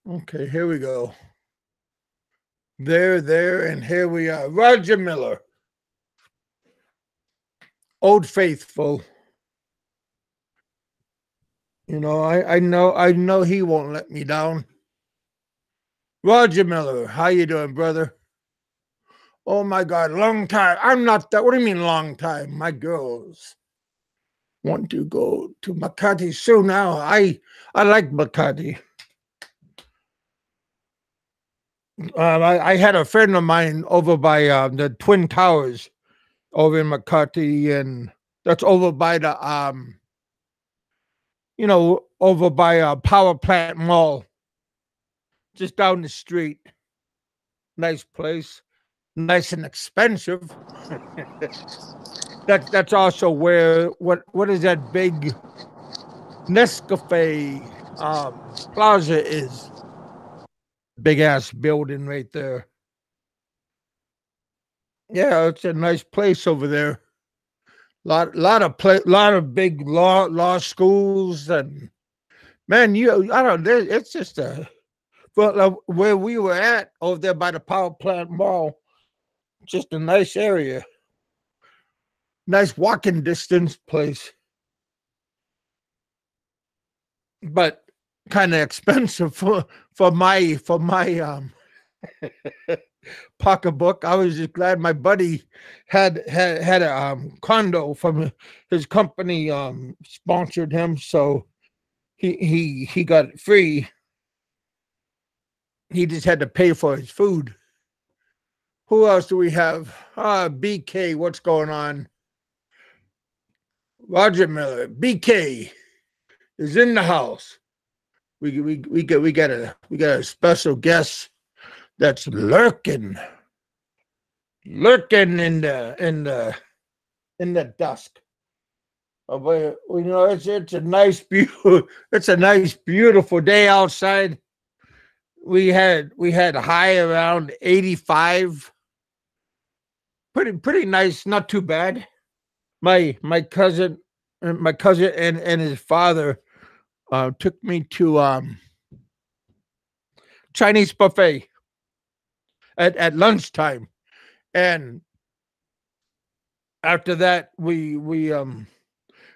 Okay, here we go. There, and here we are. Roger Miller, Old Faithful. You know, I know he won't let me down. Roger Miller, how you doing, brother? Oh my God, long time. I'm not that. What do you mean long time? My girls want to go to Makati soon now. I like Makati. I had a friend of mine over by the Twin Towers over in Makati, and that's over by the over by Power Plant Mall, just down the street. Nice place, nice and expensive. That's also where what is that big Nescafe Plaza is? Big ass building right there. Yeah, it's a nice place over there. Lot of big law schools, and man, I don't. It's just a but where we were at over there by the power plant mall, just a nice area, nice walking distance place, but kind of expensive for my pocketbook. I was just glad my buddy had a condo from his company sponsored him, so he got it free. He just had to pay for his food. Who else do we have? BK, what's going on? Roger Miller, BK is in the house. We got a special guest that's lurking in the dusk. But it's a nice beautiful day outside. We had a high around 85. Pretty nice, not too bad. My cousin and his father took me to Chinese buffet at lunchtime, and after that we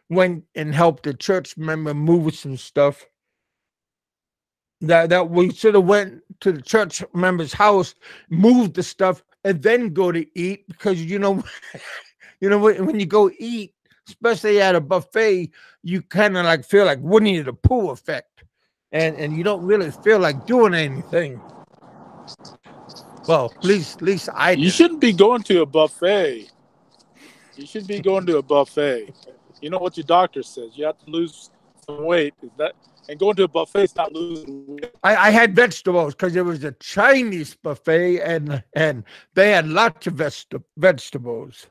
went and helped the church member move some stuff. That we should have went to the church member's house, moved the stuff, and then go to eat, because when you go eat, especially at a buffet, you kind of like feel like Winnie the Pooh effect, and you don't really feel like doing anything. Well, at least I You didn't. shouldn't be going to a buffet. You should be going to a buffet. You know what your doctor says. You have to lose some weight. Is that and going to a buffet is not losing weight. I had vegetables because it was a Chinese buffet, and they had lots of vegetables.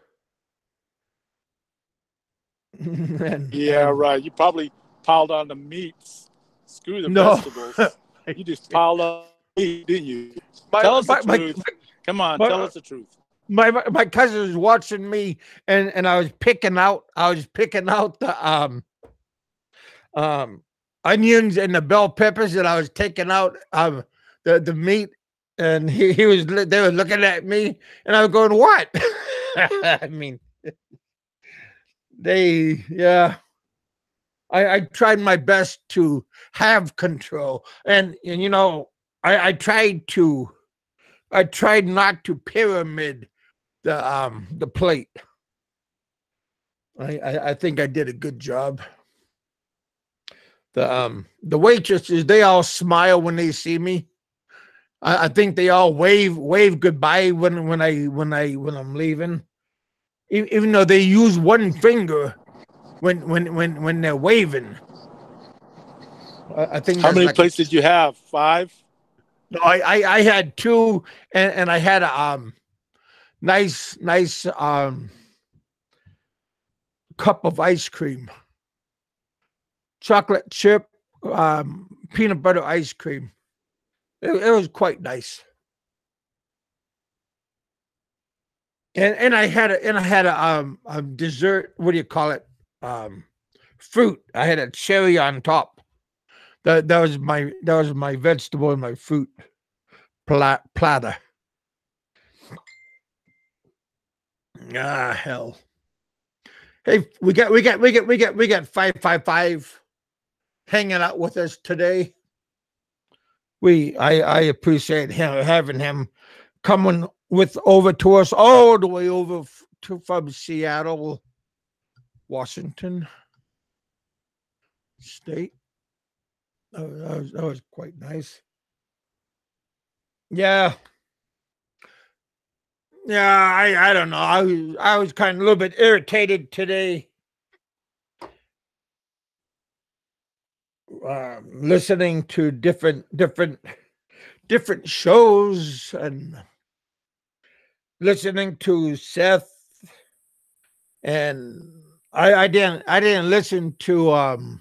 Yeah, and right. You probably piled on the meats. Screw the no, vegetables. You just piled on meat, didn't you? my Tell us the my my truth. Come on, tell my, us the truth. my cousin was watching me, and I was picking out the um onions and the bell peppers, and I was taking out the meat, and they were looking at me, and I was going, what? I mean, yeah, I tried my best to have control, and I tried not to pyramid the plate. I think I did a good job. The waitresses, they all smile when they see me. I think they all wave goodbye when I'm leaving, even though they use one finger when they're waving. I think How that's many like a. plates did you have? 5? No, I had two, and I had a nice cup of ice cream, chocolate chip, peanut butter ice cream. It was quite nice. And I had a dessert. What do you call it? Um, Fruit. I had a cherry on top. That was my vegetable and my fruit platter. Ah, hell. Hey, we got 555 hanging out with us today. I appreciate him having him coming over to us all the way over from Seattle, Washington State. That was quite nice. Yeah. Yeah, I don't know. I was kind of a little bit irritated today. Listening to different shows and listening to Seth, and I didn't listen to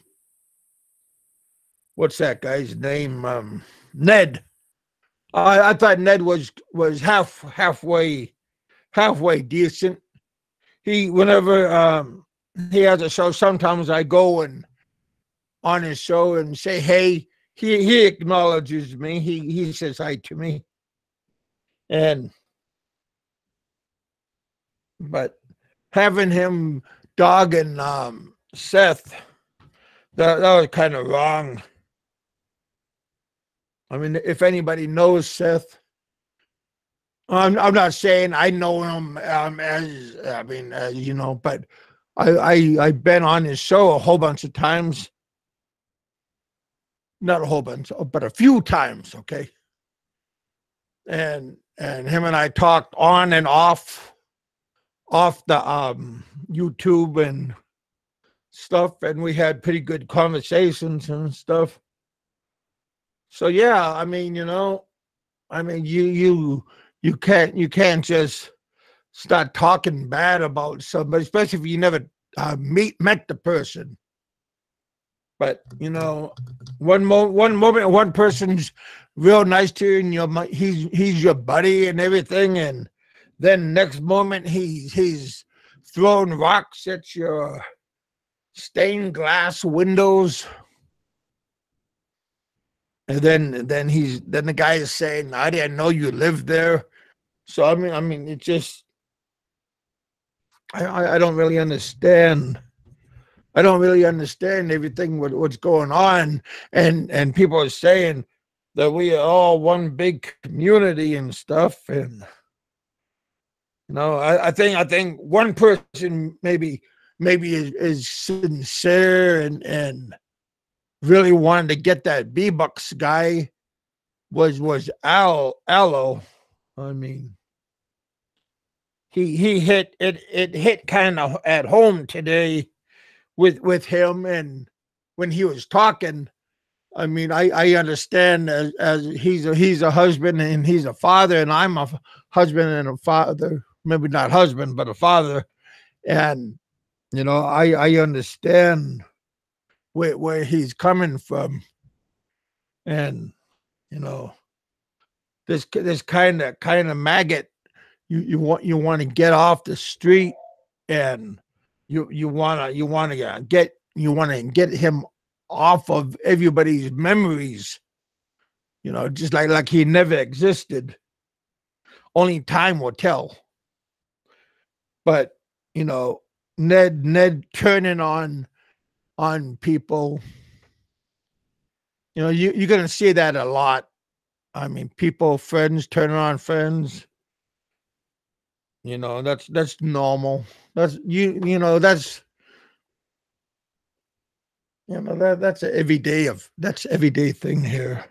what's that guy's name, Ned. I thought Ned was halfway decent. Whenever he has a show, sometimes I go and on his show and say, hey, he acknowledges me. He says hi to me. But having him dogging Seth, that was kind of wrong. I mean, if anybody knows Seth, I'm not saying I know him as you know, but I've been on his show a whole bunch of times. Not a whole bunch, but a few times, okay? And him and I talked on and off the YouTube and stuff, and we had pretty good conversations and stuff. So yeah, I mean, you can't just start talking bad about somebody, especially if you never met the person. But one moment one person's real nice to you, and he's your buddy and everything, and then next moment he's throwing rocks at your stained glass windows, and then the guy is saying, I didn't know you lived there. So I mean it just I don't really understand. I don't really understand everything what's going on, and people are saying that we are all one big community and stuff, and I think one person maybe is sincere and really wanted to get that B-Bucks guy was Allo. I mean, he hit kind of at home today with him, and when he was talking, I mean, I understand as he's a husband and he's a father, and I'm a husband and a father, maybe not husband, but a father. And, I understand where he's coming from. And, this kind of maggot, you want to get off the street, and you want to get him off of everybody's memories, just like he never existed. Only time will tell. But Ned turning on people, you're gonna see that a lot. I mean, friends turning on friends. That's normal. That's that's everyday thing here.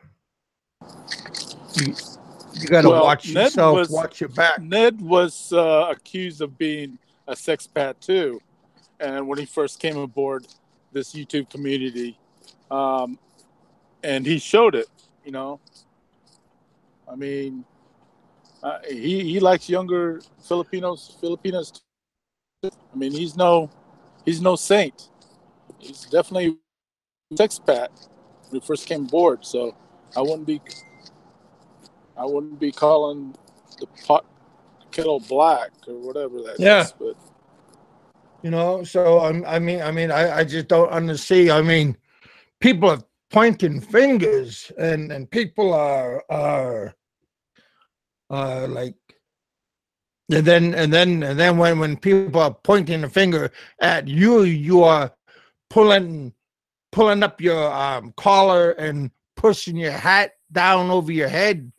You got to watch yourself, watch your back. Ned was accused of being a sexpat too, and when he first came aboard this YouTube community, and he showed it. I mean, he likes younger Filipinos. I mean, he's no saint. He's definitely a sexpat when he first came aboard. So I wouldn't be calling the pot kettle black or whatever that is. But so I just don't understand. I mean, people have pointing fingers, and people are like, and then when people are pointing the finger at you, you are pulling up your collar and pushing your hat down over your head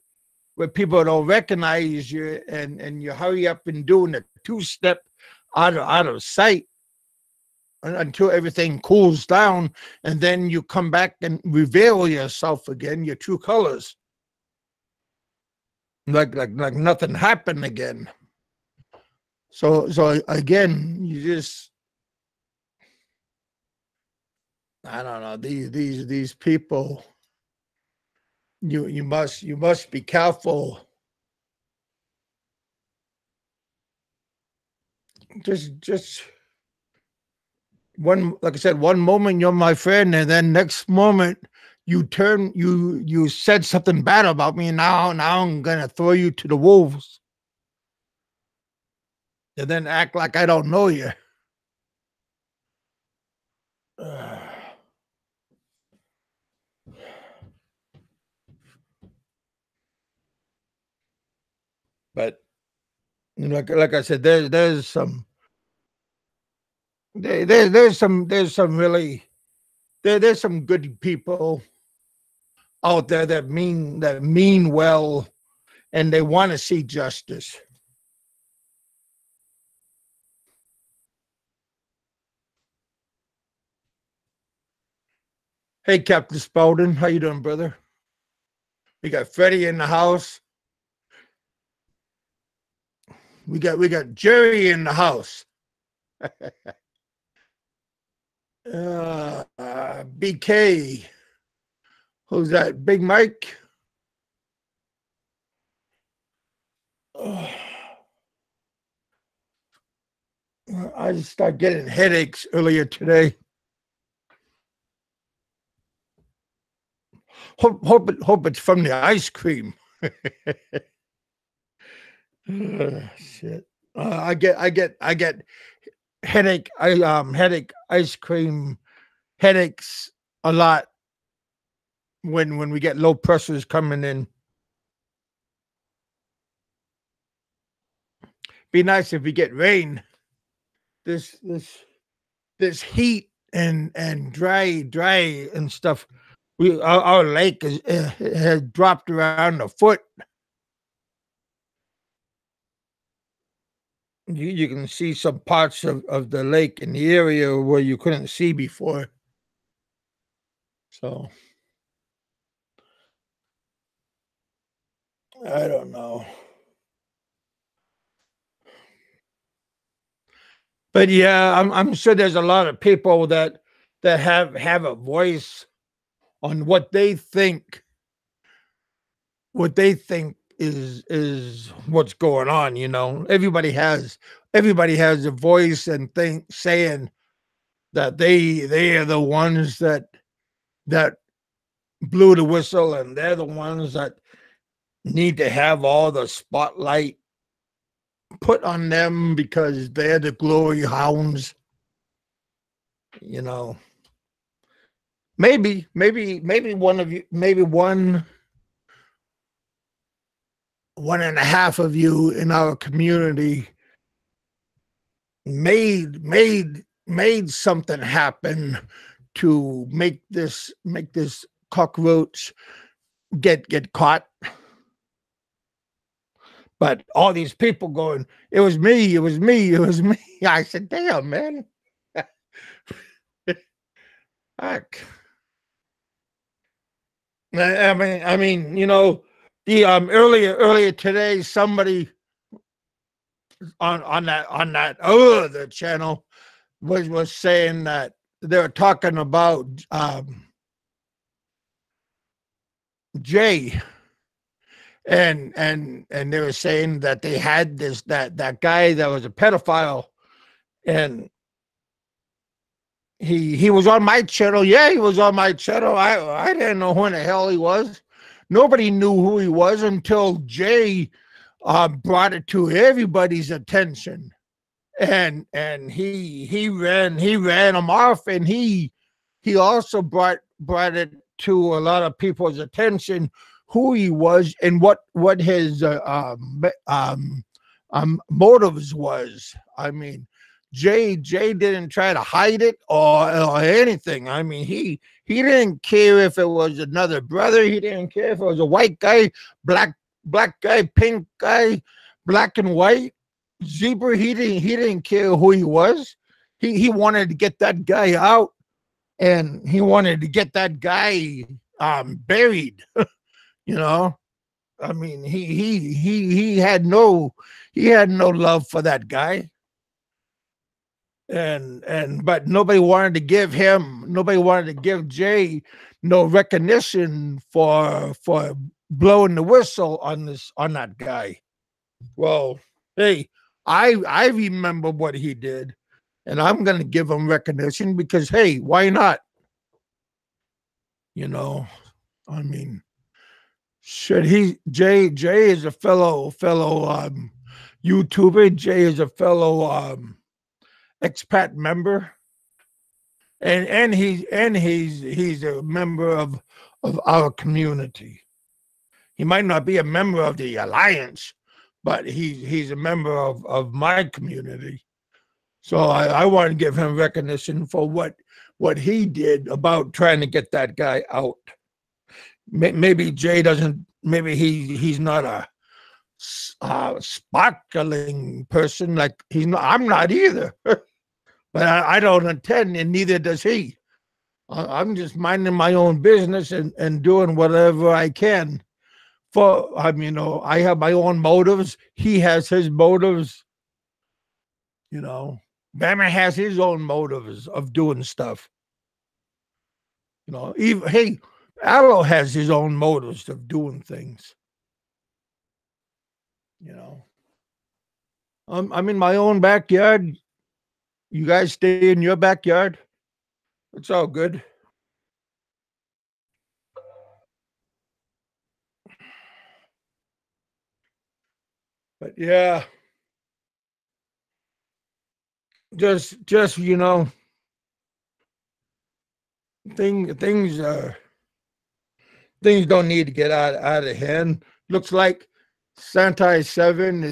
where people don't recognize you, and you hurry up and doing a two-step out of sight until everything cools down, and then you come back and reveal yourself again, your true colors, like nothing happened again. So again, you just, I don't know, these people, you must be careful. Just one, like I said, one moment you're my friend, and then next moment you said something bad about me, and now I'm gonna throw you to the wolves, and then act like I don't know you. But like I said, there's some there's some really there's some good people out there that mean well, and they want to see justice. Hey, Captain Spaulding, how you doing, brother? We got Freddie in the house. We got Jerry in the house. BK. Who's that? Big Mike? I just started getting headaches earlier today. Hope it's from the ice cream. Shit. I get headache ice cream headaches a lot when we get low pressures coming in. Be nice if we get rain. This heat and dry and stuff. Our lake has dropped around a foot. You can see some parts of the lake in the area where you couldn't see before. So I don't know. But yeah, I'm sure there's a lot of people that have a voice on what they think is what's going on. Everybody has a voice and think saying that they are the ones that blew the whistle, and they're the ones that need to have all the spotlight put on them because they're the glory hounds. Maybe one of you, maybe one and a half of you in our community made something happen to make this cockroach get caught. But all these people going, it was me. I said, damn, man. Fuck. I mean, the earlier today, somebody on that other channel was saying that they were talking about Jay, and they were saying that they had that guy that was a pedophile, and he was on my channel. Yeah, he was on my channel. I didn't know who in the hell he was. Nobody knew who he was until Jay brought it to everybody's attention, and he ran him off, and he also brought it to a lot of people's attention who he was and what his motives was. I mean, Jay didn't try to hide it or anything. I mean, he didn't care if it was another brother. He didn't care if it was a white guy, black guy, pink guy, black and white, zebra. He didn't care who he was. He wanted to get that guy out, and he wanted to get that guy buried. You know, I mean, he had no love for that guy, and but nobody wanted to give Jay no recognition for blowing the whistle on that guy. Well, hey, I remember what he did, and I'm going to give him recognition because, hey, why not? You know, I mean, should he? Jay is a fellow YouTuber. Jay is a fellow expat member, and he's a member of our community. He might not be a member of the alliance, but he's a member of my community. So I want to give him recognition for what he did about trying to get that guy out. Maybe Jay doesn't. Maybe he's not a sparkling person like he's not. I'm not either. But I don't attend, and neither does he. I'm just minding my own business and doing whatever I can. I have my own motives. He has his motives. You know, Bama has his own motives of doing stuff. You know, hey, Arrow has his own motives of doing things. You know, I'm in my own backyard. You guys stay in your backyard. It's all good. But yeah, just things don't need to get out of hand. Looks like Santai 7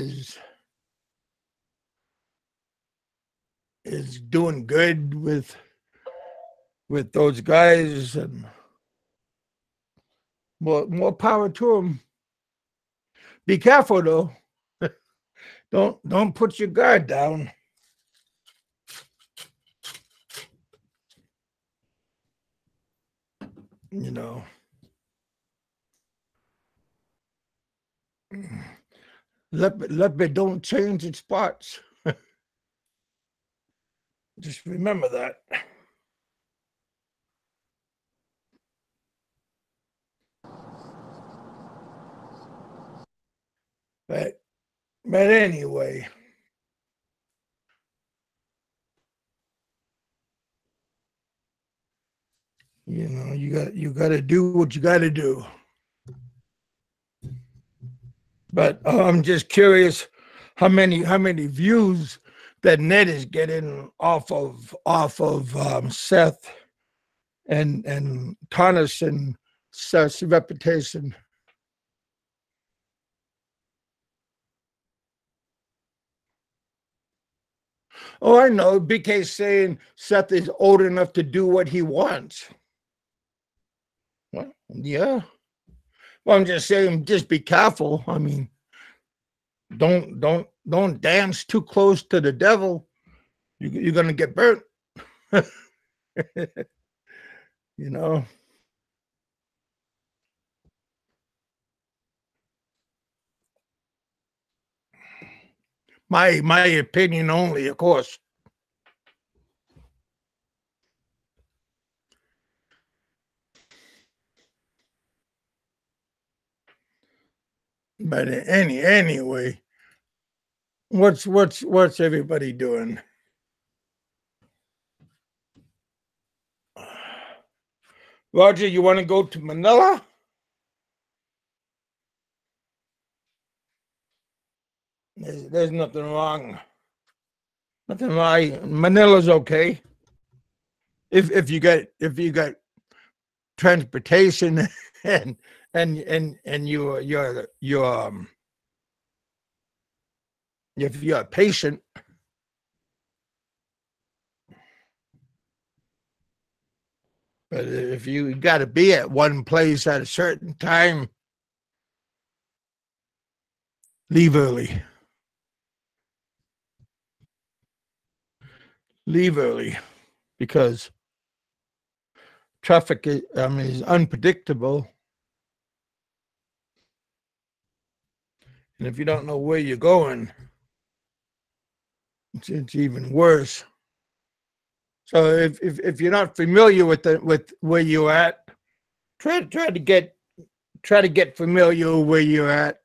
is doing good with those guys, and more power to them. Be careful though. Don't put your guard down. You know. Let don't change its spots. Just remember that. But anyway, you know, you got to do what you got to do. But I'm just curious how many views that Ned is getting off of Seth and tarnish and Seth's reputation. Oh, I know. BK saying Seth is old enough to do what he wants. Well, yeah. Well, I'm just saying, just be careful. I mean, don't dance too close to the devil. You're gonna get burnt. You know. My opinion only, of course. But anyway, what's everybody doing? Roger, you want to go to Manila? There's nothing wrong. Nothing wrong. Manila's okay. If you got transportation and if you're a patient, but if you got to be at one place at a certain time, leave early. Leave early, because traffic is unpredictable, and if you don't know where you're going, it's even worse. So if you're not familiar with where you're at, try to get familiar where you're at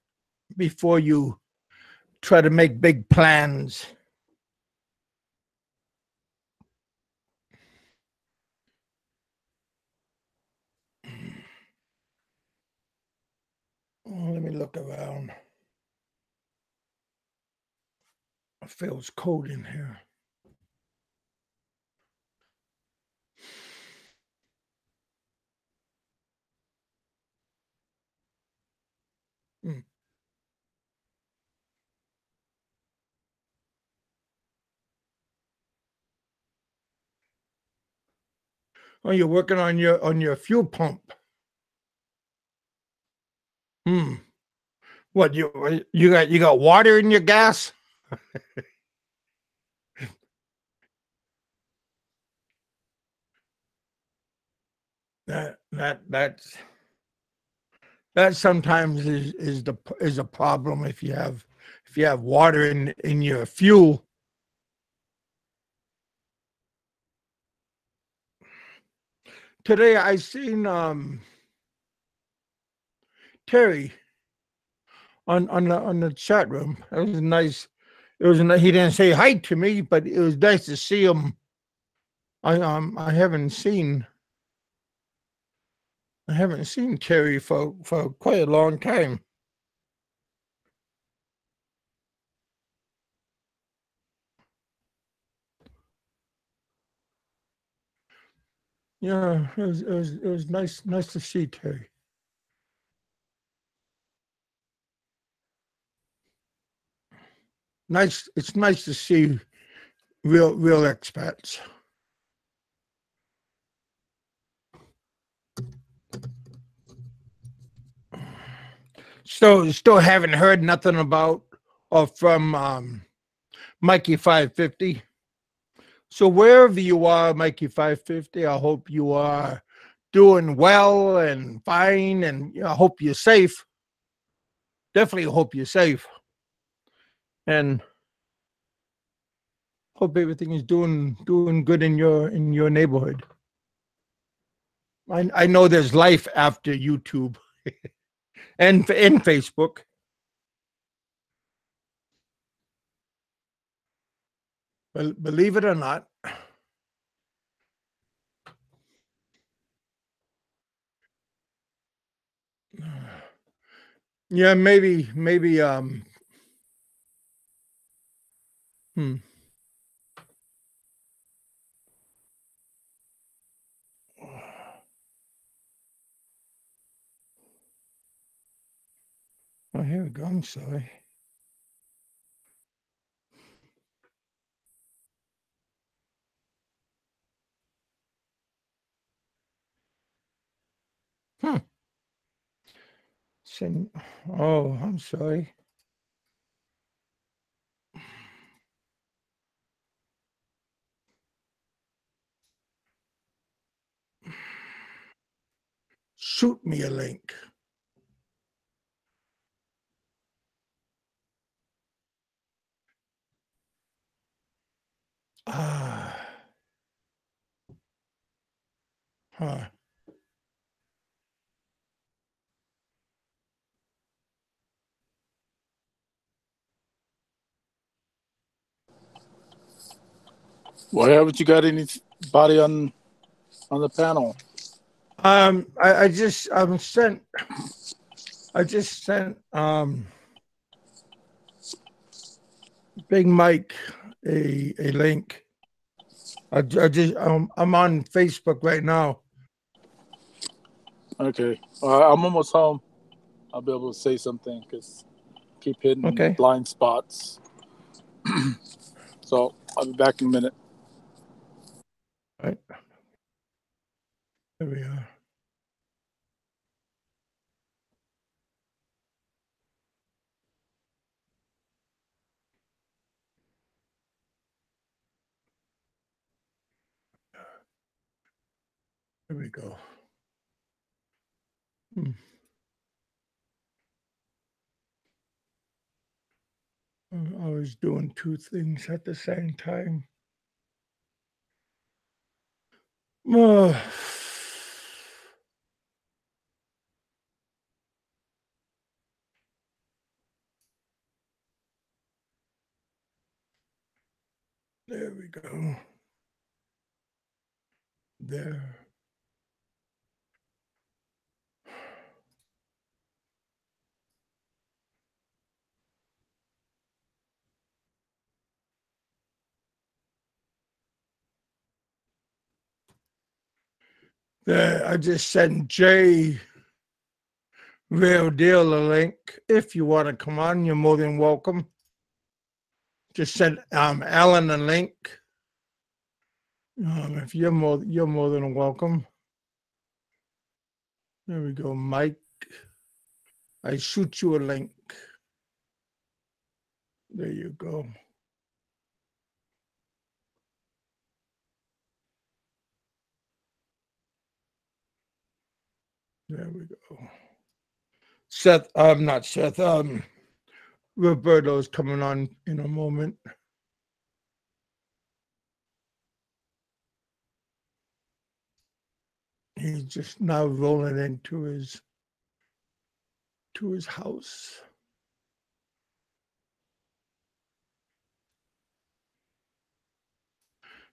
before you try to make big plans. Oh, let me look around. It feels cold in here. Hmm. Oh, you're working on your fuel pump. Hmm. What, you got water in your gas? That's that sometimes is a problem if you have water in your fuel. Today I seen Terry on the chat room. It was nice. He didn't say hi to me, but it was nice to see him. I haven't seen Terry for quite a long time. Yeah, it was nice to see Terry. It's nice to see real expats. Still haven't heard nothing about or from Mikey 550. So wherever you are, Mikey 550, I hope you are doing well and fine, and I hope you're safe. Definitely hope you're safe, and hope everything is doing good in your neighborhood. I know there's life after YouTube and Facebook. Believe it or not. Yeah, maybe hmm. Oh, here we go. I'm sorry. Huh. Oh, I'm sorry. Shoot me a link. Ah. Huh. Why haven't you got anybody on the panel? I just sent Big Mike a link. I'm on Facebook right now. Okay. I'm almost home. I'll be able to say something because keep hitting Okay. blind spots. So I'll be back in a minute. All right. There we are. There we go. I'm always doing two things at the same time. Oh. There we go. There. There. I just sent Jay Real Deal a link. If you want to come on, you're more than welcome. Just send Alan a link. If you're more than welcome. There we go, Mike. I shoot you a link. There you go. There we go. Seth, not Seth. Roberto's coming on in a moment. He's just now rolling into his house.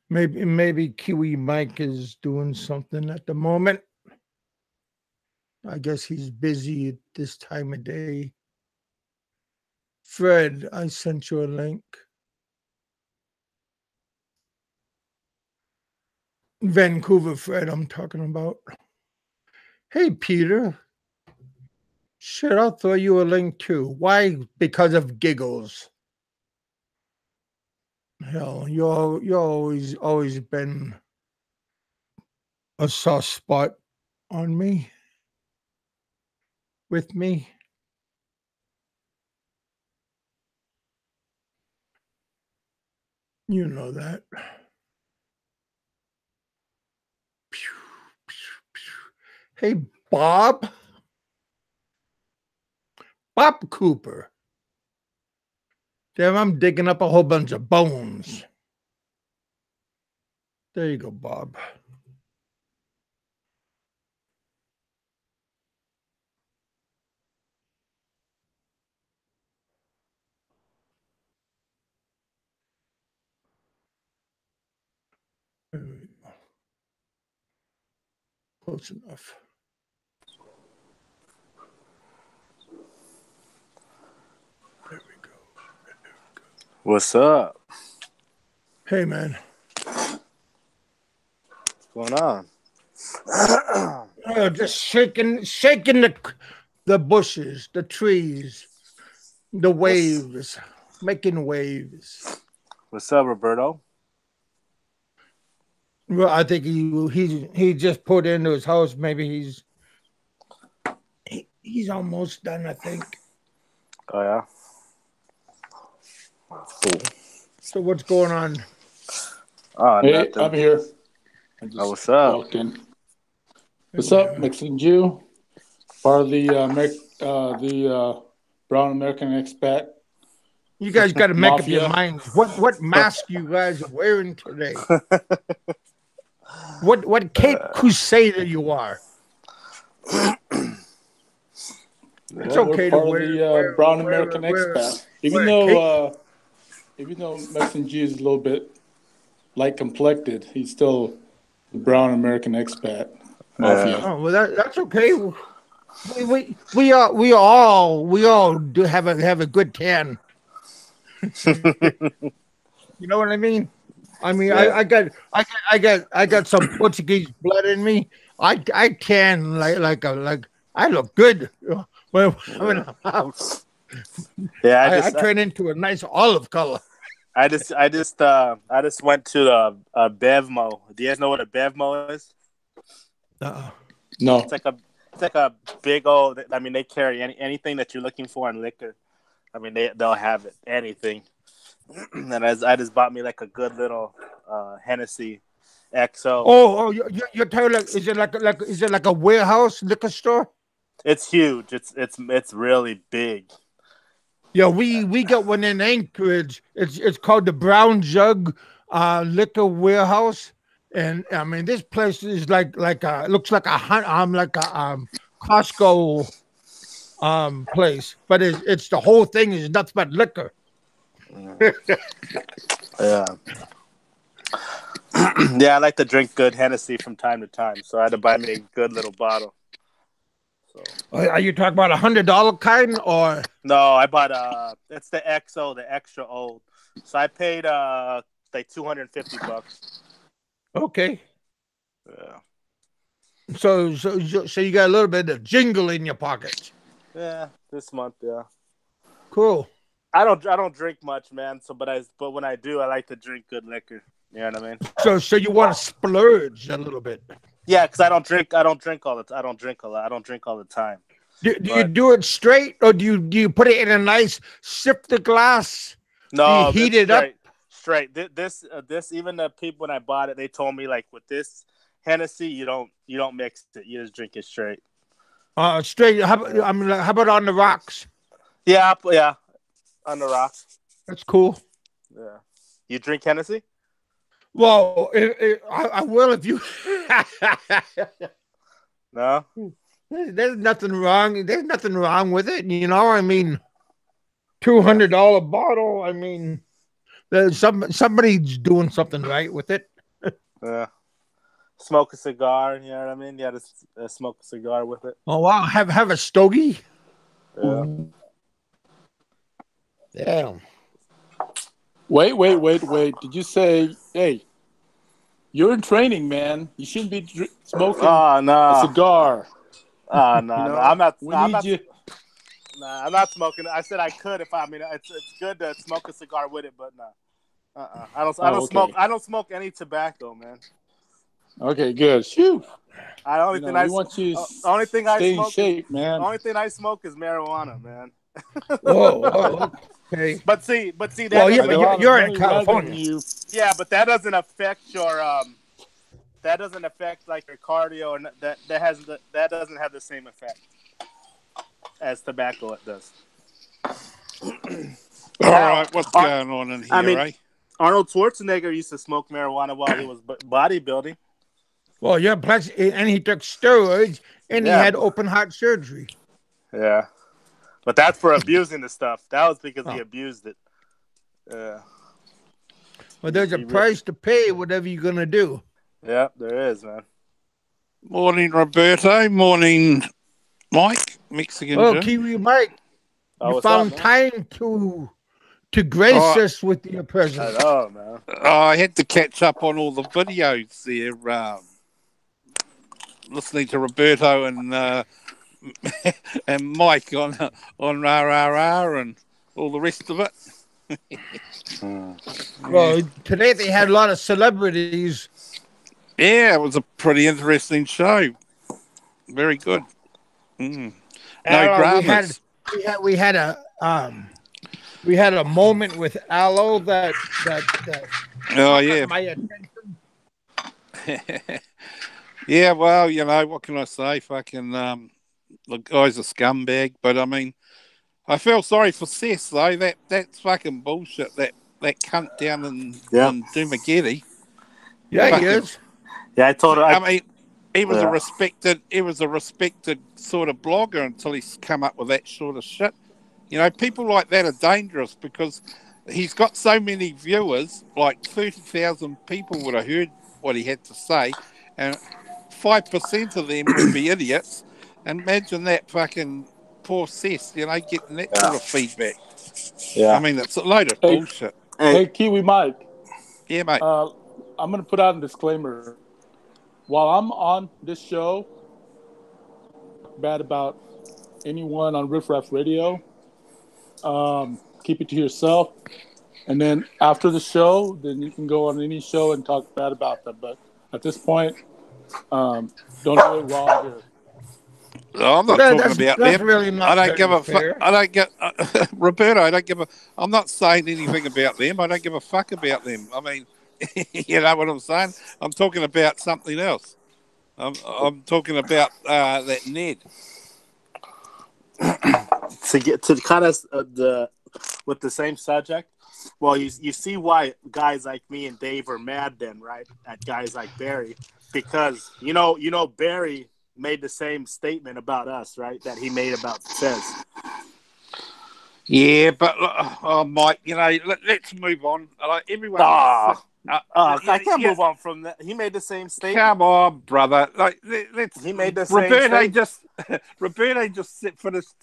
Maybe Kiwi Mike is doing something at the moment. I guess he's busy at this time of day. Fred, I sent you a link. Vancouver Fred, I'm talking about. Hey, Peter. Sure, I'll throw you a link too. Why? Because of giggles. Hell, you're always been a soft spot on me. With me. You know that. Hey, Bob. Bob Cooper. Damn, I'm digging up a whole bunch of bones. There you go, Bob. There we go. Close enough. There we go. What's up? Hey, man. What's going on? Just shaking the bushes, the trees, the waves, making waves. What's up, Roberto? Well, I think he just put into his house. Maybe he's almost done, I think. Oh yeah. Cool. So what's going on? Oh, Hey, nothing. I'm here. I just what's up? walked in. What's up, Mexican Jew? Part of the Brown American Expat. You guys got to make up Mafia. your minds. What mask you guys are wearing today? What Cape Crusader you are? It's okay to we're part wear of the Brown American wear Expat. Even though Mexican Jew is a little bit light complected, he's still the Brown American Expat Mafia. Oh well, that's okay. We all do have a good tan. You know what I mean? I mean, Yeah. I got some Portuguese blood in me. I can like I look good. When Yeah. I'm out, Yeah, I turn into a nice olive color. I just went to the Bevmo. Do you guys know what a Bevmo is? Uh, No. It's like a big old. I mean, they carry anything that you're looking for in liquor. I mean, they'll have it, anything. And I just bought me like a good little Hennessy XO. you're telling like is it like a warehouse liquor store? It's huge. It's really big. Yeah, we got one in Anchorage. It's called the Brown Jug Liquor Warehouse, and I mean this place is like a looks like a Costco place, but it's the whole thing is nothing but liquor. Yeah. Yeah, I like to drink good Hennessy from time to time, so I had to buy me a good little bottle. So Are you talking about $100 kind or? no, I bought it's the XO, the extra old. So I paid like $250. Okay, Yeah. so you got a little bit of jingle in your pocket. Yeah, this month, yeah. Cool. I don't drink much, man. So but when I do, I like to drink good liquor. You know what I mean? So you want to splurge a little bit. Yeah, because I don't drink all the I don't drink a lot. I don't drink all the time. Do you do it straight or do you put it in a nice sifter glass? Do you No, heat this it up? straight. This even the people when I bought it, they told me like with this Hennessy, you don't mix it. You just drink it straight. Straight. I mean, like, how about on the rocks? Yeah, yeah, on the rocks. That's cool. Yeah. You drink Hennessy? Well, I will if you. No. There's nothing wrong. There's nothing wrong with it. You know, I mean, $200 bottle. I mean, there's somebody's doing something right with it. Yeah. Smoke a cigar. You know what I mean? Yeah, just smoke a cigar with it. Oh wow, have a stogie. Yeah. Damn. Wait. Did you say, hey, you're in training, man. You shouldn't be smoking Oh a no. cigar. Oh no, You know? no. I'm not. We I'm need not. you. Nah, I'm not smoking. I said I could if I mean it's good to smoke a cigar with it, but no. I don't Okay. smoke. I don't smoke any tobacco, man. Okay, good. Phew. I only You thing know, I we want you to only thing I stay in smoke is shape, man. only thing I smoke is marijuana, man. Whoa. Okay. But see that Well, yeah, doesn't. but There's a lot of you're in money California. revenue. Yeah, but that doesn't affect your That doesn't affect like your cardio, or that doesn't have the same effect as tobacco. It does. All right, what's going on in here, I mean, eh? Arnold Schwarzenegger used to smoke marijuana while he was bodybuilding. Well, yeah, plus, and he took steroids and he Yeah. had open heart surgery. Yeah, but that's for abusing the stuff. That was because he Oh. abused it. Yeah. Well, there's a price to pay, whatever you're gonna do. Yeah, there is, man. Morning, Roberto. Morning, Mike. Mexican Oh, Jim. Kiwi Mike, Oh, you what's found up, man? time to grace Oh. us with your I presence. know, man. I had to catch up on all the videos there. Listening to Roberto and and Mike on RRR and all the rest of it. Well, today they had a lot of celebrities. Yeah, it was a pretty interesting show. Very good. No dramas. We had a moment with Aloe that Oh yeah. got my attention. Yeah, well, you know, what can I say? Fucking the guy's a scumbag, but I mean, I feel sorry for Seth though. That's fucking bullshit. That cunt down in Dumageddon. Yeah, he Fucking- is. Yeah, I told her. I mean, he was Yeah. a respected sort of blogger until he's come up with that sort of shit. You know, people like that are dangerous because he's got so many viewers, like 30,000 people would have heard what he had to say, and 5% of them would be idiots. And imagine that fucking poor Seth, you know, getting that sort of feedback. Yeah. I mean, it's a load of Hey. bullshit. Hey, Kiwi Mike. Yeah, mate. I'm going to put out a disclaimer. while I'm on this show, bad about anyone on Riff Raff Radio, keep it to yourself. And then after the show, then you can go on any show and talk bad about them. But at this point, don't do it while I'm here. Oh, I'm not talking about that's them. really not I don't give a fair. I don't get Roberto. I don't give a. I'm not saying anything about them. I don't give a fuck about them. I mean, you know what I'm saying? I'm talking about something else. I'm talking about that Ned. To get to kind of with the same subject. Well, you see why guys like me and Dave are mad then, right? At guys like Barry, because you know Barry made the same statement about us, right? That he made about Fez. Yeah, but Mike, you know, let's move on. Everyone. I can't move on from that. He made the same statement. Come on, brother. Like, let's. He made the same statement. Roberto just finished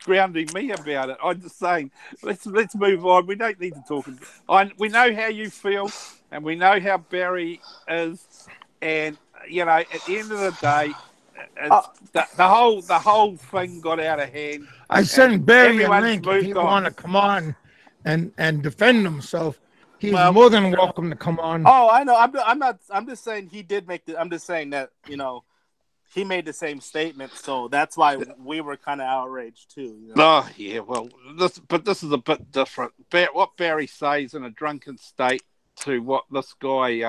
grounding me about it. I'm just saying, let's move on. We don't need to talk. We know how you feel, and we know how Barry is, and you know, at the end of the day, the whole thing got out of hand. I sent Barry a link if he want to come on and defend himself. He's more than welcome to come on. Oh, I know. I'm just saying he did make the. I'm just saying that he made the same statement, so that's why we were kind of outraged too. You know? Oh yeah, well, this is a bit different. What Barry says in a drunken state to what this guy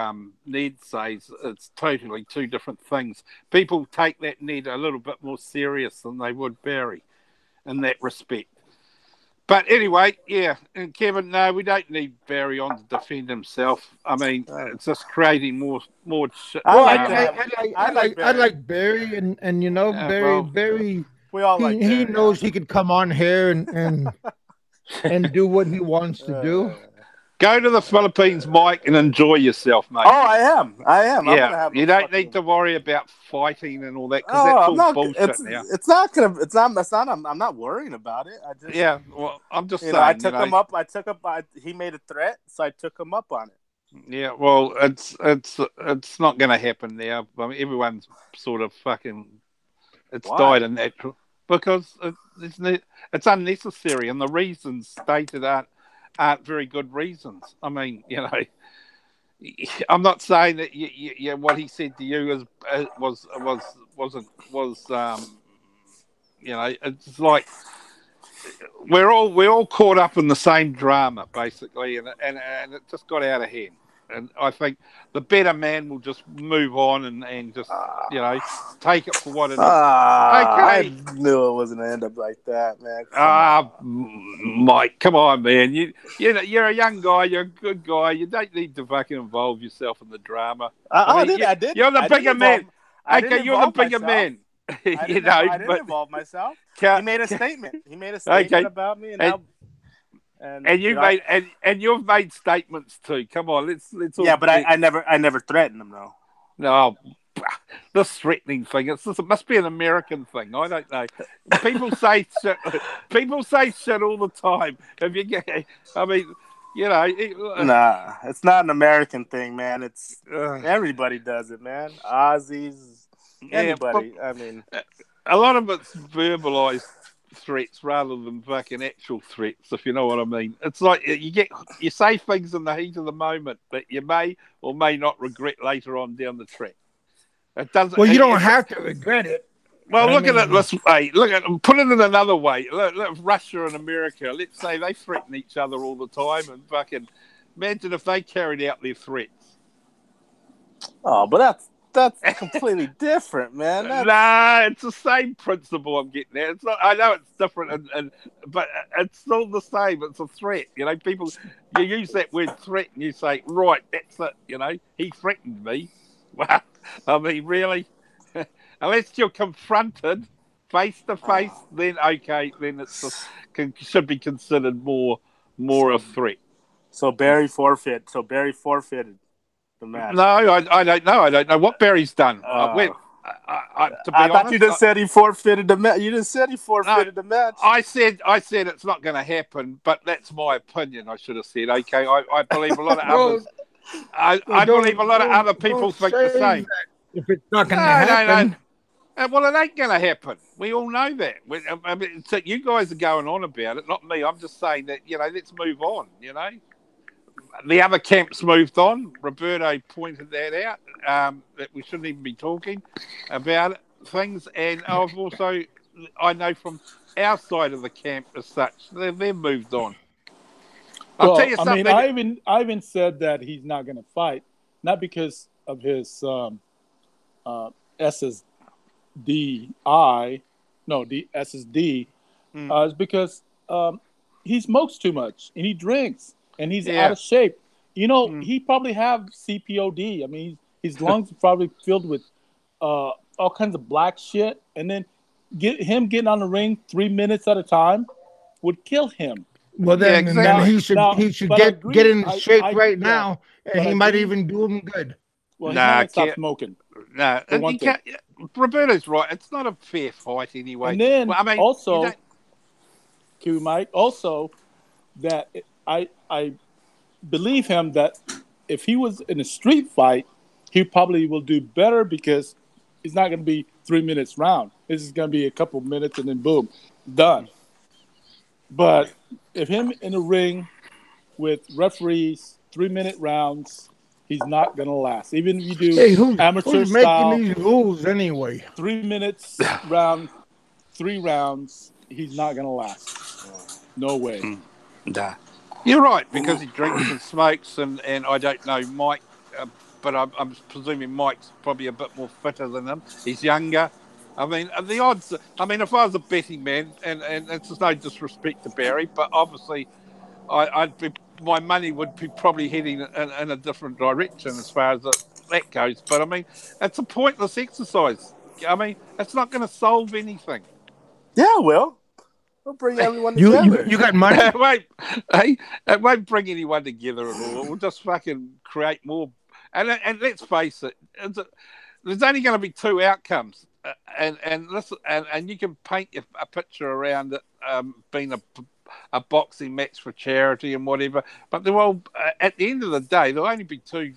Ned says, it's totally two different things. People take that Ned a little bit more serious than they would Barry in that respect. But anyway, yeah, and Kevin, no, we don't need Barry on to defend himself. I mean, it's just creating more shit. Well, I like Barry, and Barry. We all like Barry, he knows he could come on here and do what he wants to do. Go to the Philippines, Mike, and enjoy yourself, mate. Oh, I am. Yeah, you don't need to worry about fighting and all that because that's all bullshit now. It's not. I'm not worrying about it. I'm just saying. I took him up. He made a threat, so I took him up on it. Yeah, well, it's not going to happen now. I mean, everyone's sort of fucking. It's died a natural because it's unnecessary, and the reasons stated aren't very good reasons. I mean, I'm not saying that what he said to you wasn't it's like we're all caught up in the same drama basically, and it just got out of hand. And I think the better man will just move on and just take it for what it is. I knew it wasn't gonna end up like that, man. Mike, come on, man. You're a young guy. You're a good guy. You don't need to fucking involve yourself in the drama. I did. You're the bigger man. Okay, you're the bigger man. I didn't involve myself. He made a statement. About me, and you've made statements too. Come on, let's. Yeah, but I never threatened him though. No, this threatening thing. It must be an American thing. I don't know. People say shit. People say shit all the time. Nah, it's not an American thing, man. It's everybody does it, man. Aussies, anybody. A lot of it's verbalized threats rather than fucking actual threats, if you know what I mean. It's like you say things in the heat of the moment that you may or may not regret later on down the track. It doesn't. Well, you don't have to regret it. Well, look at it this way. Put it in another way. Look, Russia and America. Let's say they threaten each other all the time, and fucking imagine if they carried out their threats. Oh, but that's completely different, man. Nah, it's the same principle I'm getting at. It's not. I know it's different, but it's still the same. It's a threat. People, you use that word threat, and you say, right, that's it. He threatened me. Well, I mean, really? Unless you're confronted face to face, then okay, then should be considered more a threat. So Barry forfeited the match. No, I don't know. I don't know what Barry's done. To be honest, thought you just said he forfeited the match. You just said he forfeited the match. I said it's not going to happen, but that's my opinion. I should have said. Okay, I believe a lot of others. I believe a lot of other people think the same. if it's not going to No, no, happen. no. Well, it ain't going to happen. We all know that. I mean, so you guys are going on about it, not me. I'm just saying that, let's move on, The other camp's moved on. Roberto pointed that out, that we shouldn't even be talking about things. And I know from our side of the camp as such, they've moved on. I'll tell you something. I even said that he's not going to fight, not because of his SSDI, no, the SSD. It's because he smokes too much and he drinks and he's out of shape. He probably have CPOD. I mean, his lungs are probably filled with all kinds of black shit, and then getting on the ring 3 minutes at a time would kill him. Well, then, exactly. he should get in shape right now, and he might even do him good. Well, he hasn't stopped smoking. No, Roberto's right. It's not a fair fight anyway. And then also, Q Mike, also that I believe him that if he was in a street fight, he probably will do better because it's not going to be 3 minutes round. This is going to be a couple minutes and then boom, done. But if him in the ring with referees, 3 minute rounds, he's not going to last. Even if you do amateur style, making these rules anyway? 3 minutes round, 3 rounds, he's not going to last. No way. Nah. You're right, because he drinks and smokes, and I don't know Mike, but I'm presuming Mike's probably a bit more fitter than him. He's younger. I mean, the odds. I mean, if I was a betting man, and it's no disrespect to Barry, but obviously, my money would be probably heading in a different direction as far as that goes. But I mean, it's a pointless exercise. I mean, it's not going to solve anything. Yeah, well. We'll bring everyone together. You got money? It won't bring anyone together at all. It will just fucking create more. And let's face it, there's only going to be 2 outcomes. And you can paint a picture around it being a boxing match for charity and whatever. But they're all, at the end of the day, there'll only be two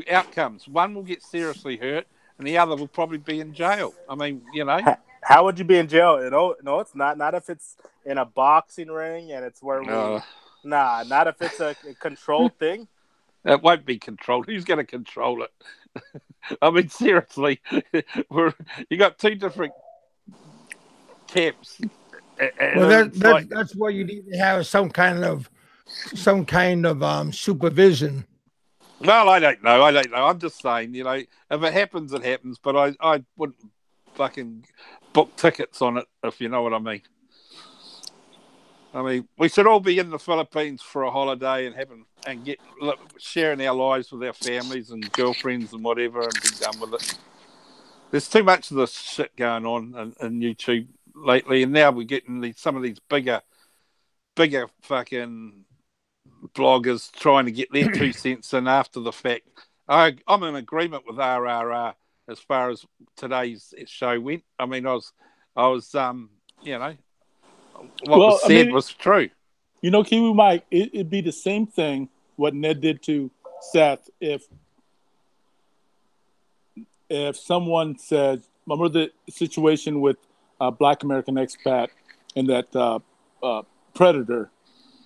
outcomes. One will get seriously hurt, and the other will probably be in jail. I mean, How would you be in jail? No, it's not. Not if it's in a boxing ring and it's where not if it's a controlled thing. It won't be controlled. Who's going to control it? I mean, seriously, you got 2 different camps. Well, that's why you need to have some kind of supervision. Well, I don't know. I'm just saying, if it happens, it happens. But I wouldn't fucking book tickets on it, if you know what I mean. I mean, we should all be in the Philippines for a holiday and sharing our lives with our families and girlfriends and whatever, and be done with it. There's too much of this shit going on in YouTube lately, and now we're getting some of these bigger fucking bloggers trying to get their 2 cents in after the fact. I'm in agreement with RRR as far as today's show went. I mean, I was what was said was true. Kiwi Mike, it'd be the same thing what Ned did to Seth if someone said, remember the situation with Black American Expat and that Predator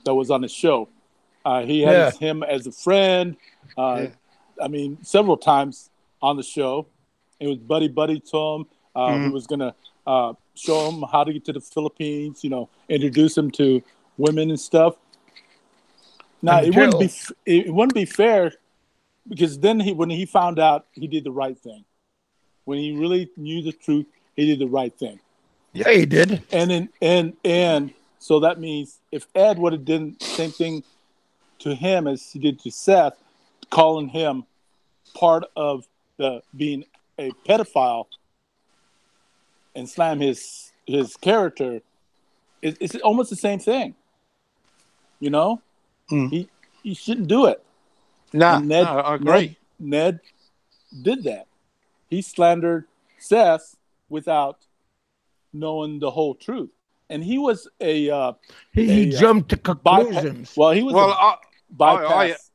that was on the show. He had him as a friend. I mean, several times on the show. It was buddy to him. Who was going to show him how to get to the Philippines, introduce him to women and stuff. Now, it wouldn't be fair because then when he found out, he did the right thing. When he really knew the truth, he did the right thing. Yeah, he did. And so that means if Ed would have done the same thing to him as he did to Seth, calling him part of the being a pedophile and slam his character, it's almost the same thing. He shouldn't do it. No, I agree. Ned did that. He slandered Seth without knowing the whole truth, and he was he jumped to conclusions. He was bypass.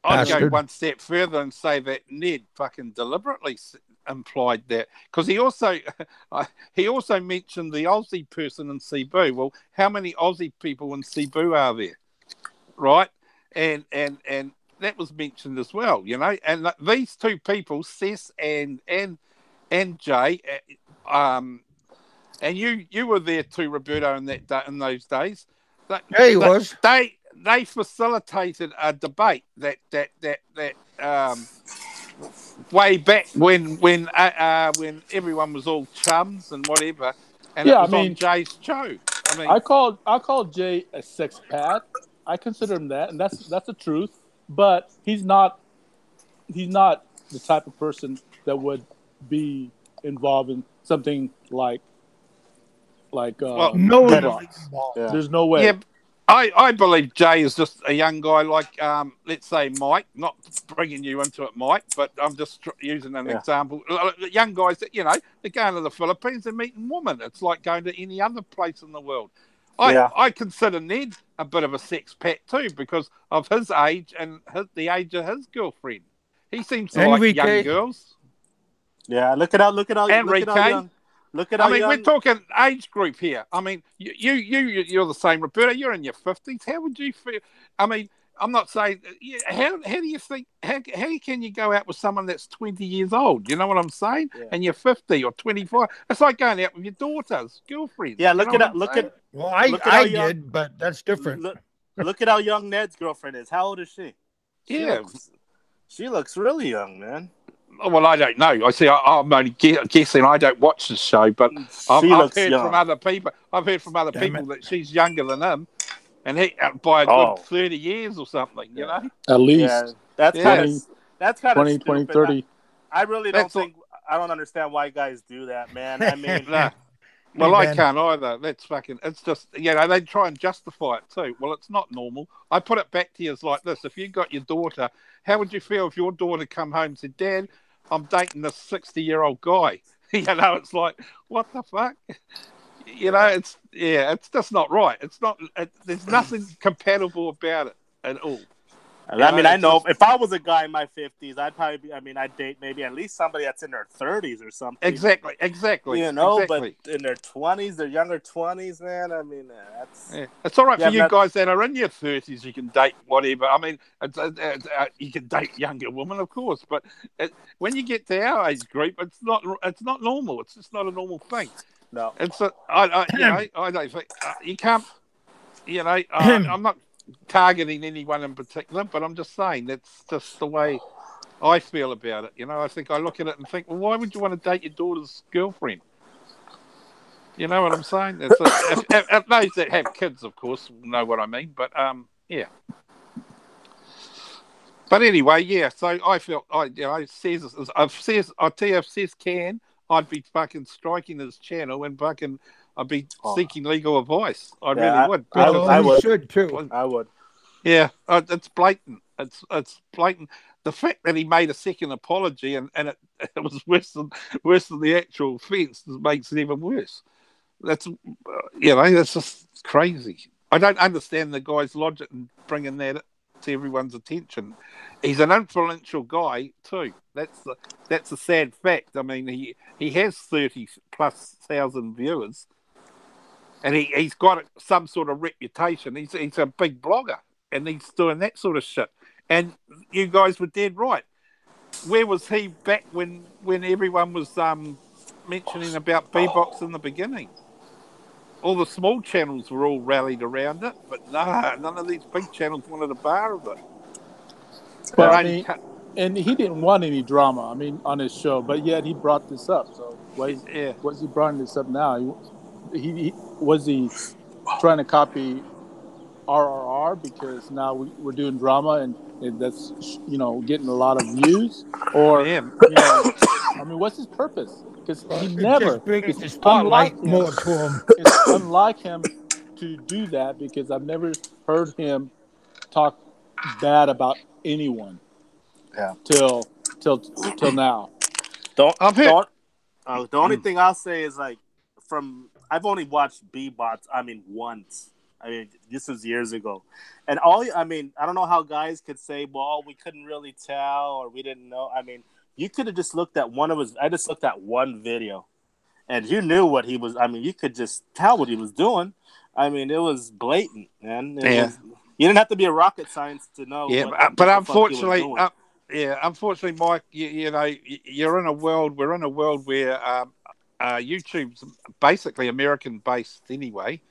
I'd go Bastard. one step further and say that Ned fucking deliberately implied that, because he also mentioned the Aussie person in Cebu. Well, how many Aussie people in Cebu are there, right? And that was mentioned as well, And these two people, Cess and Jay, and you were there too, Roberto, in those days. Yeah, he was. They facilitated a debate that way back when everyone was all chums and whatever, and it was on Jay's show. I call Jay a sexpat. I consider him that, and that's the truth. But he's not the type of person that would be involved in something like knowingly beatbox. involved. Yeah. There's no way. Yeah, I believe Jay is just a young guy like, let's say Mike, not bringing you into it, Mike, but I'm just using an example. Young guys that, they're going to the Philippines and meeting women. It's like going to any other place in the world. I consider Ned a bit of a sexpat too because of his age and the age of his girlfriend. He seems to like young girls. Yeah, look at how young. We're talking age group here. I mean, you're the same, Roberta. You're in your 50s. How would you feel? I mean, I'm not saying. How do you think? How can you go out with someone that's 20 years old? You know what I'm saying? Yeah. And you're 50 or 25. It's like going out with your daughter's girlfriend. Yeah, look at. Well, I did, but that's different. Look at how young Ned's girlfriend is. How old is she? She looks really young, man. Well, I don't know. I'm only guessing. I don't watch the show, but I've heard from other people. That she's younger than him, and he by a good 30 years or something. You know, at least. That's kind of 20, 30. I really don't think. I don't understand why guys do that, man. I mean, well, I can't either. That's fucking. It's just they try and justify it too. Well, it's not normal. I put it back to you as like this: if you got your daughter, how would you feel if your daughter come home and said, "Dad, I'm dating this 60-year-old guy"? It's like, what the fuck? It's just not right. It's not. There's nothing compatible about it at all. I know if I was a guy in my 50s, I'd probably be. I'd date maybe at least somebody that's in their 30s or something. Exactly. But in their 20s, their younger 20s, man. That's. Yeah. It's all right for you guys that are in your 30s. You can date whatever. You can date younger women, of course, but when you get to our age group, it's not normal. It's just not a normal thing. No. I don't think you can't. I'm not targeting anyone in particular, but I'm just saying that's just the way I feel about it. I think I look at it and think, well, why would you want to date your daughter's girlfriend? You know what I'm saying? If those that have kids, of course, know what I mean. But yeah. But anyway, so I felt I tell you, if Cess can, I'd be fucking striking his channel and fucking. I'd be seeking legal advice. Really would. I would. Should too. I would. Yeah, it's blatant. It's blatant. The fact that he made a second apology and it was worse than the actual offence makes it even worse. That's that's just crazy. I don't understand the guy's logic in bringing that to everyone's attention. He's an influential guy too. That's a sad fact. He has 30,000+ viewers. And he's got some sort of reputation. He's a big blogger, and he's doing that sort of shit. And you guys were dead right. Where was he back when everyone was mentioning about B-Box in the beginning? All the small channels were all rallied around it, but none of these big channels wanted a bar of it. Well, and he didn't want any drama, on his show, but yet he brought this up. So what's he bringing this up now? He was he trying to copy RRR because now we're doing drama and that's getting a lot of views, or what's his purpose? Because he never brings the spotlight more to him. It's unlike him to do that because I've never heard him talk bad about anyone. Yeah. Till now. The only thing I'll say is I've only watched B-Bots, once. I mean, this was years ago. And all, I mean, I don't know how guys could say, well, we couldn't really tell or we didn't know. I mean, you could have just looked at I just looked at one video and you knew what he was. I mean, you could just tell what he was doing. I mean, it was blatant, man. You didn't have to be a rocket science to know. But unfortunately, unfortunately, Mike, you know, you're in a world. We're in a world where YouTube's basically American based anyway,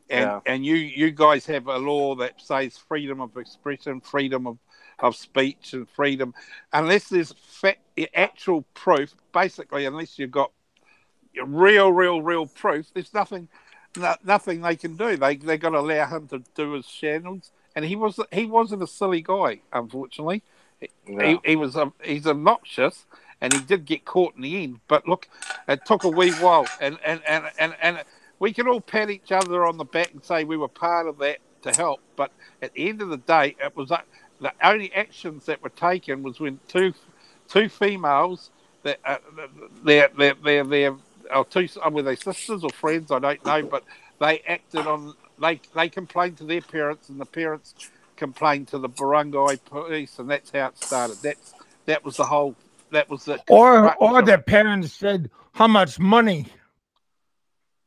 and you guys have a law that says freedom of expression, freedom of speech, and freedom, unless there's actual proof. Basically, unless you've got real proof, there's nothing they can do. They got to allow him to do his channels, and he wasn't a silly guy. Unfortunately, he's obnoxious, and he did get caught in the end. But look, it took a wee while, and we can all pat each other on the back and say we were part of that to help. But at the end of the day, it was the only actions that were taken was when two females that they're were they sisters or friends? I don't know, but they acted on. They complained to their parents, and the parents complained to the barangay police, and that's how it started. That was the whole. That was the. Or their parents said, "How much money?"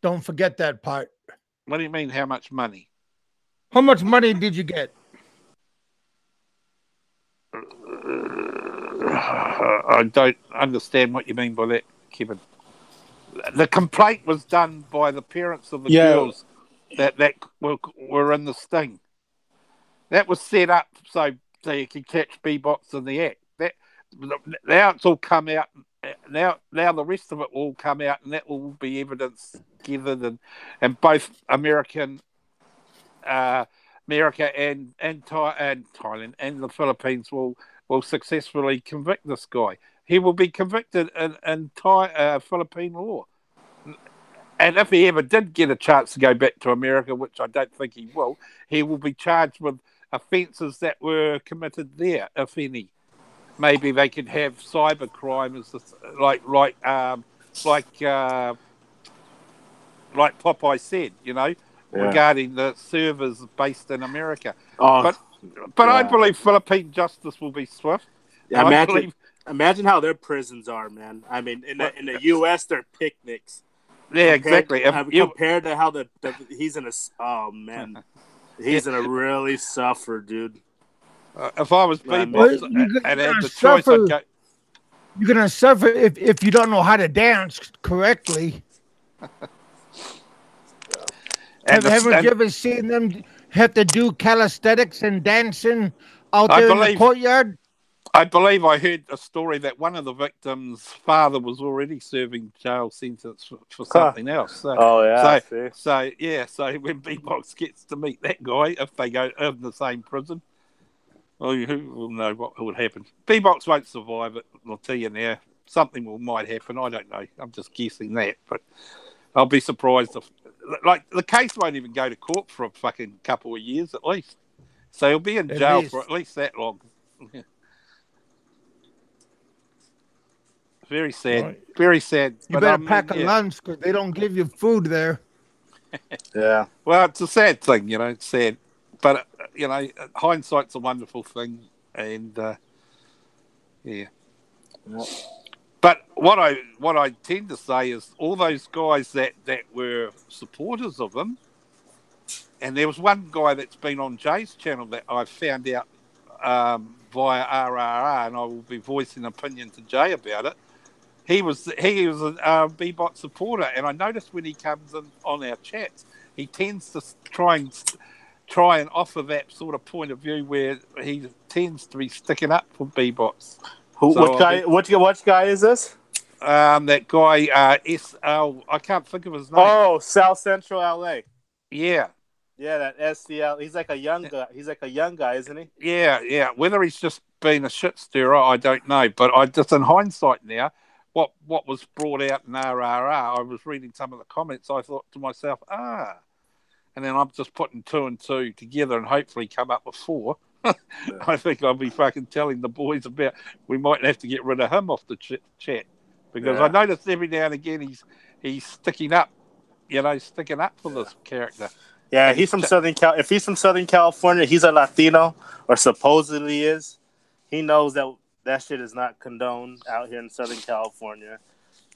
Don't forget that part. What do you mean? How much money? How much money did you get? I don't understand what you mean by that, Kevin. The complaint was done by the parents of the girls that were in the sting. That was set up so you could catch B-Bots in the act. Now it's all come out. Now the rest of it will all come out, and that will be evidence gathered, and both America and Thailand and the Philippines will successfully convict this guy. He will be convicted in Philippine law. And if he ever did get a chance to go back to America, which I don't think he will be charged with offences that were committed there, if any. Maybe they could have cyber crime, as like Popeye said, regarding the servers based in America. But I believe Philippine justice will be swift. Imagine how their prisons are, man. I mean, in the U.S., they're picnics. Yeah, exactly. Compared to how he's in he's in a really suffer, dude. If I was B-Bots and had the choice, I'd go. You're gonna suffer if you don't know how to dance correctly. Haven't you ever seen them have to do calisthenics and dancing out there in the courtyard? I believe I heard a story that one of the victims' father was already serving jail sentence for something else. So, So when B-Box gets to meet that guy, if they go in the same prison, well, who will know what would happen? B-Box won't survive it. I'll tell you now. Something might happen. I don't know. I'm just guessing that, but I'll be surprised if, the case won't even go to court for a fucking couple of years at least. So he'll be in jail for at least that long. Very sad. Right. Very sad. You better pack a lunch because they don't give you food there. Yeah. Well, it's a sad thing, It's sad, but hindsight's a wonderful thing, and yeah. But what I tend to say is all those guys that were supporters of him, and there was one guy that's been on Jay's channel that I found out via RRR, and I will be voicing opinion to Jay about it. He was a B-Bot supporter, and I noticed when he comes in on our chats, he tends to try and offer that sort of point of view where he tends to be sticking up for B-Bots. Which guy is this? That guy SL. I can't think of his name. Oh, South Central LA. Yeah. Yeah, that SCL. He's like a young guy. He's like a young guy, isn't he? Yeah. Whether he's just been a shit stirrer, I don't know. But I just, in hindsight now, what was brought out in RRR, I was reading some of the comments. I thought to myself, and then I'm just putting two and two together and hopefully come up with four. I think I'll be fucking telling the boys about we might have to get rid of him off the chat because I noticed every now and again he's sticking up for this character. Yeah, And he's from If he's from Southern California, he's a Latino, or supposedly is. He knows that shit is not condoned out here in Southern California.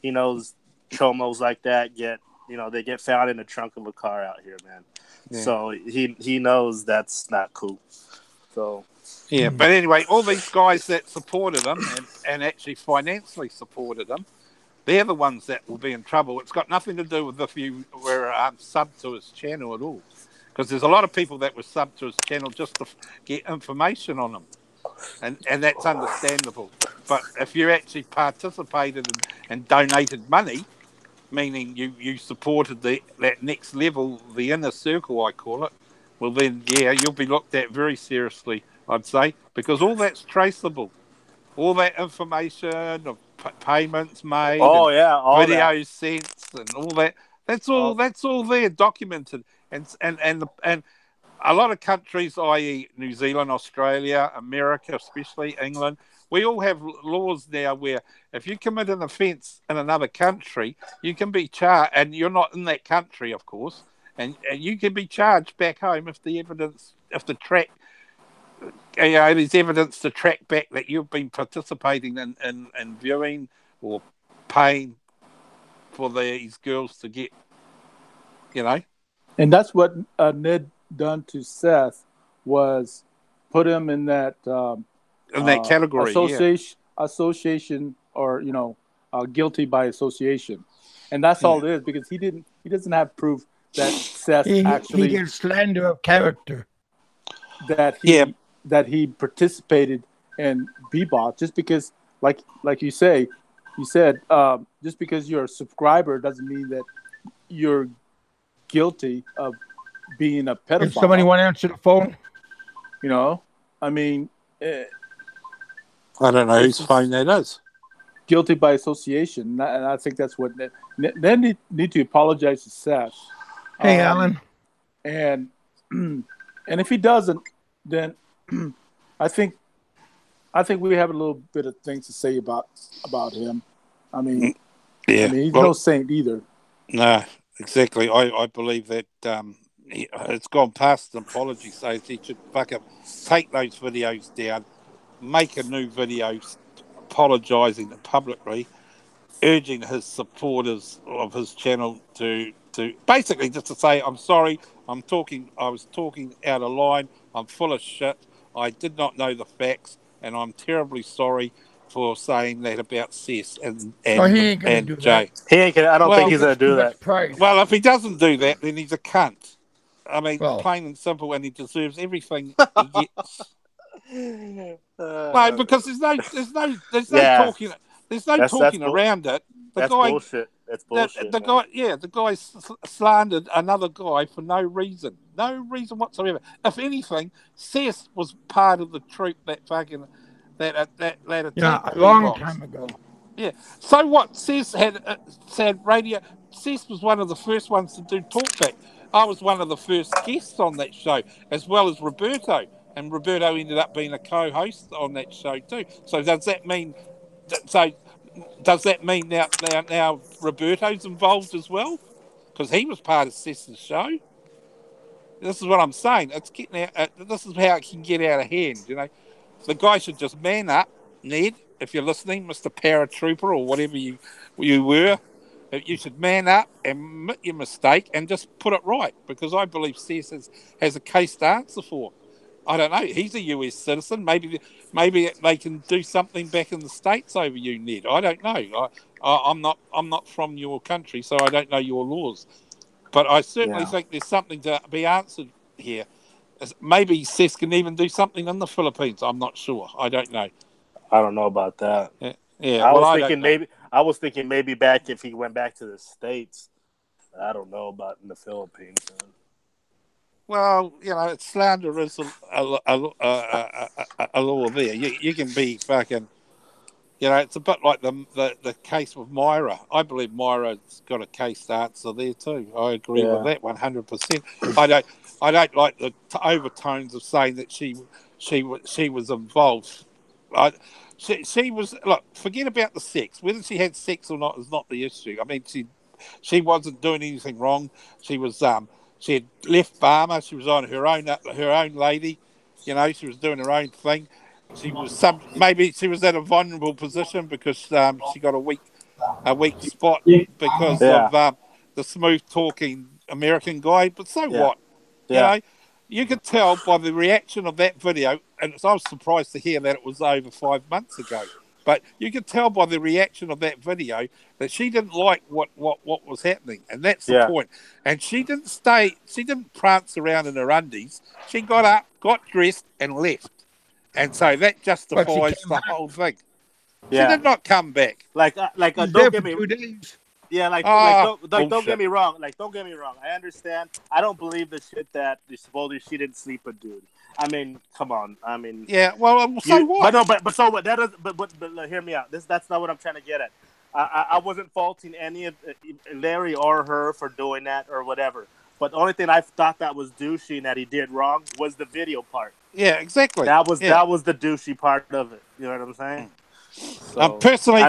He knows chomos like that they get found in the trunk of a car out here, man. yeah. So he knows that's not cool. So Yeah, but anyway, all these guys that supported him and actually financially supported him, they're the ones that will be in trouble. It's got nothing to do with if you were sub to his channel at all. Because there's a lot of people that were sub to his channel just to get information on him. And that's understandable. But if you actually participated and donated money, meaning you supported that next level, the inner circle, I call it, well then, yeah, you'll be looked at very seriously, I'd say, because all that's traceable. All that information of payments made and all that. videos sent and all that, that's all there documented. And a lot of countries, i.e. New Zealand, Australia, America, especially England, we all have laws now where if you commit an offence in another country, you can be charged, and you're not in that country, of course, and you can be charged back home if there's evidence to track back that you've been participating in viewing or paying for these girls to get, And that's what Ned done to Seth, was put him in that in that category, association, or guilty by association, and that's all it is, because he doesn't have proof that Seth he did slander of character, that he participated in bebop, just because, like you said, just because you're a subscriber doesn't mean that you're guilty of being a pedophile. If somebody want to answer the phone, I mean, I don't know whose phone that is. Guilty by association, and I think that's what Ned need to apologize to Seth. Hey, Alan, and if he doesn't, then I think we have a little bit of things to say about him. I mean, he's no saint either. No, exactly. I believe that it's gone past an apology stage. He should fucking take those videos down, make a new video apologising publicly, urging his supporters of his channel to basically just to say, I'm sorry, I was talking out of line, I'm full of shit, I did not know the facts, and I'm terribly sorry for saying that about Cess and he ain't gonna do Jay. that. He ain't gonna. I don't think he's gonna do that. Pride. Well, if he doesn't do that, then he's a cunt. I mean, plain and simple, and he deserves everything he gets. No, because there's no talking. There's no talking around it. That's bullshit. That's bullshit. The guy slandered another guy for no reason whatsoever. If anything, Cess was part of the troop that fucking that attacked. Yeah, a long time ago. Yeah. So what? Cess had radio. Cess was one of the first ones to do talkback. I was one of the first guests on that show, as well as Roberto. And Roberto ended up being a co-host on that show too. So does that mean? Now Roberto's involved as well? Because he was part of Cess's show. This is what I'm saying. It's getting out. This is how it can get out of hand. The guy should just man up, Ned. If you're listening, Mr. Paratrooper or whatever you were, you should man up and admit your mistake and just put it right. Because I believe Cess has a case to answer for. I don't know. He's a US citizen. Maybe they can do something back in the States over you, Ned. I don't know. I'm not from your country, so I don't know your laws. But I certainly think there's something to be answered here. Maybe Cess can even do something in the Philippines. I'm not sure. I don't know. I don't know about that. Yeah. I was thinking maybe back if he went back to the States. I don't know about in the Philippines. Man. Well, slander is a law there. You can be fucking, it's a bit like the case with Myra. I believe Myra's got a case to answer there too. I agree with that 100%. I don't like the overtones of saying that she was involved. She was, look, forget about the sex. Whether she had sex or not is not the issue. I mean, she wasn't doing anything wrong. She was She had left Barmer. She was on her own lady. You know, she was doing her own thing. She was maybe she was at a vulnerable position because she got a weak spot because of the smooth talking American guy. But so what? You know, you could tell by the reaction of that video, and I was surprised to hear that it was over 5 months ago. But you could tell by the reaction of that video that she didn't like what was happening, and that's the point. And she didn't prance around in her undies. She got up, got dressed, and left. And so that justifies the whole thing. She did not come back. Don't get me 2 days. Yeah, don't get me wrong. Don't get me wrong. I understand. I don't believe the shit that supposedly she didn't sleep with dude. I mean, come on. I mean, yeah. Well, so what? But so what? That does. But hear me out. That's not what I'm trying to get at. I wasn't faulting any of Larry or her for doing that or whatever. But the only thing I thought that was douchey and that he did wrong was the video part. Yeah, exactly. That was the douchey part of it. You know what I'm saying? So, personally,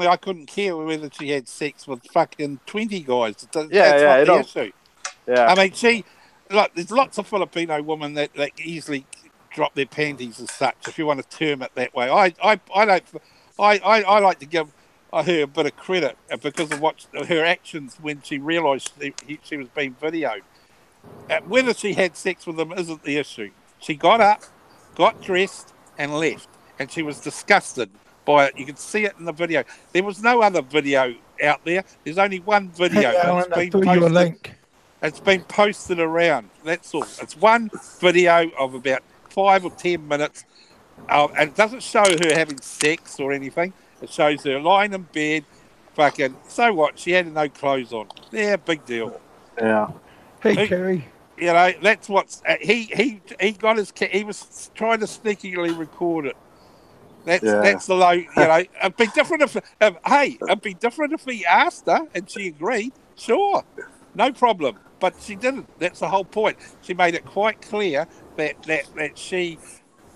I couldn't care whether she had sex with fucking 20 guys. That's not the issue. Yeah. I mean, there's lots of Filipino women that easily drop their panties as such, if you want to term it that way. I like to give her a bit of credit because of what her actions when she realised she was being videoed. Whether she had sex with them isn't the issue. She got up, got dressed, and left. And she was disgusted by it. You could see it in the video. There was no other video out there. There's only one video. It's been posted around. That's all. It's one video of about 5 or 10 minutes. And it doesn't show her having sex or anything. It shows her lying in bed. Fucking, so what? She had no clothes on. Yeah, big deal. Yeah. Hey, Kerry. You know, that's what's... He got his... He was trying to sneakily record it. That's the low, you know. It'd be different it'd be different if he asked her and she agreed. Sure, no problem. But she didn't. That's the whole point. She made it quite clear that she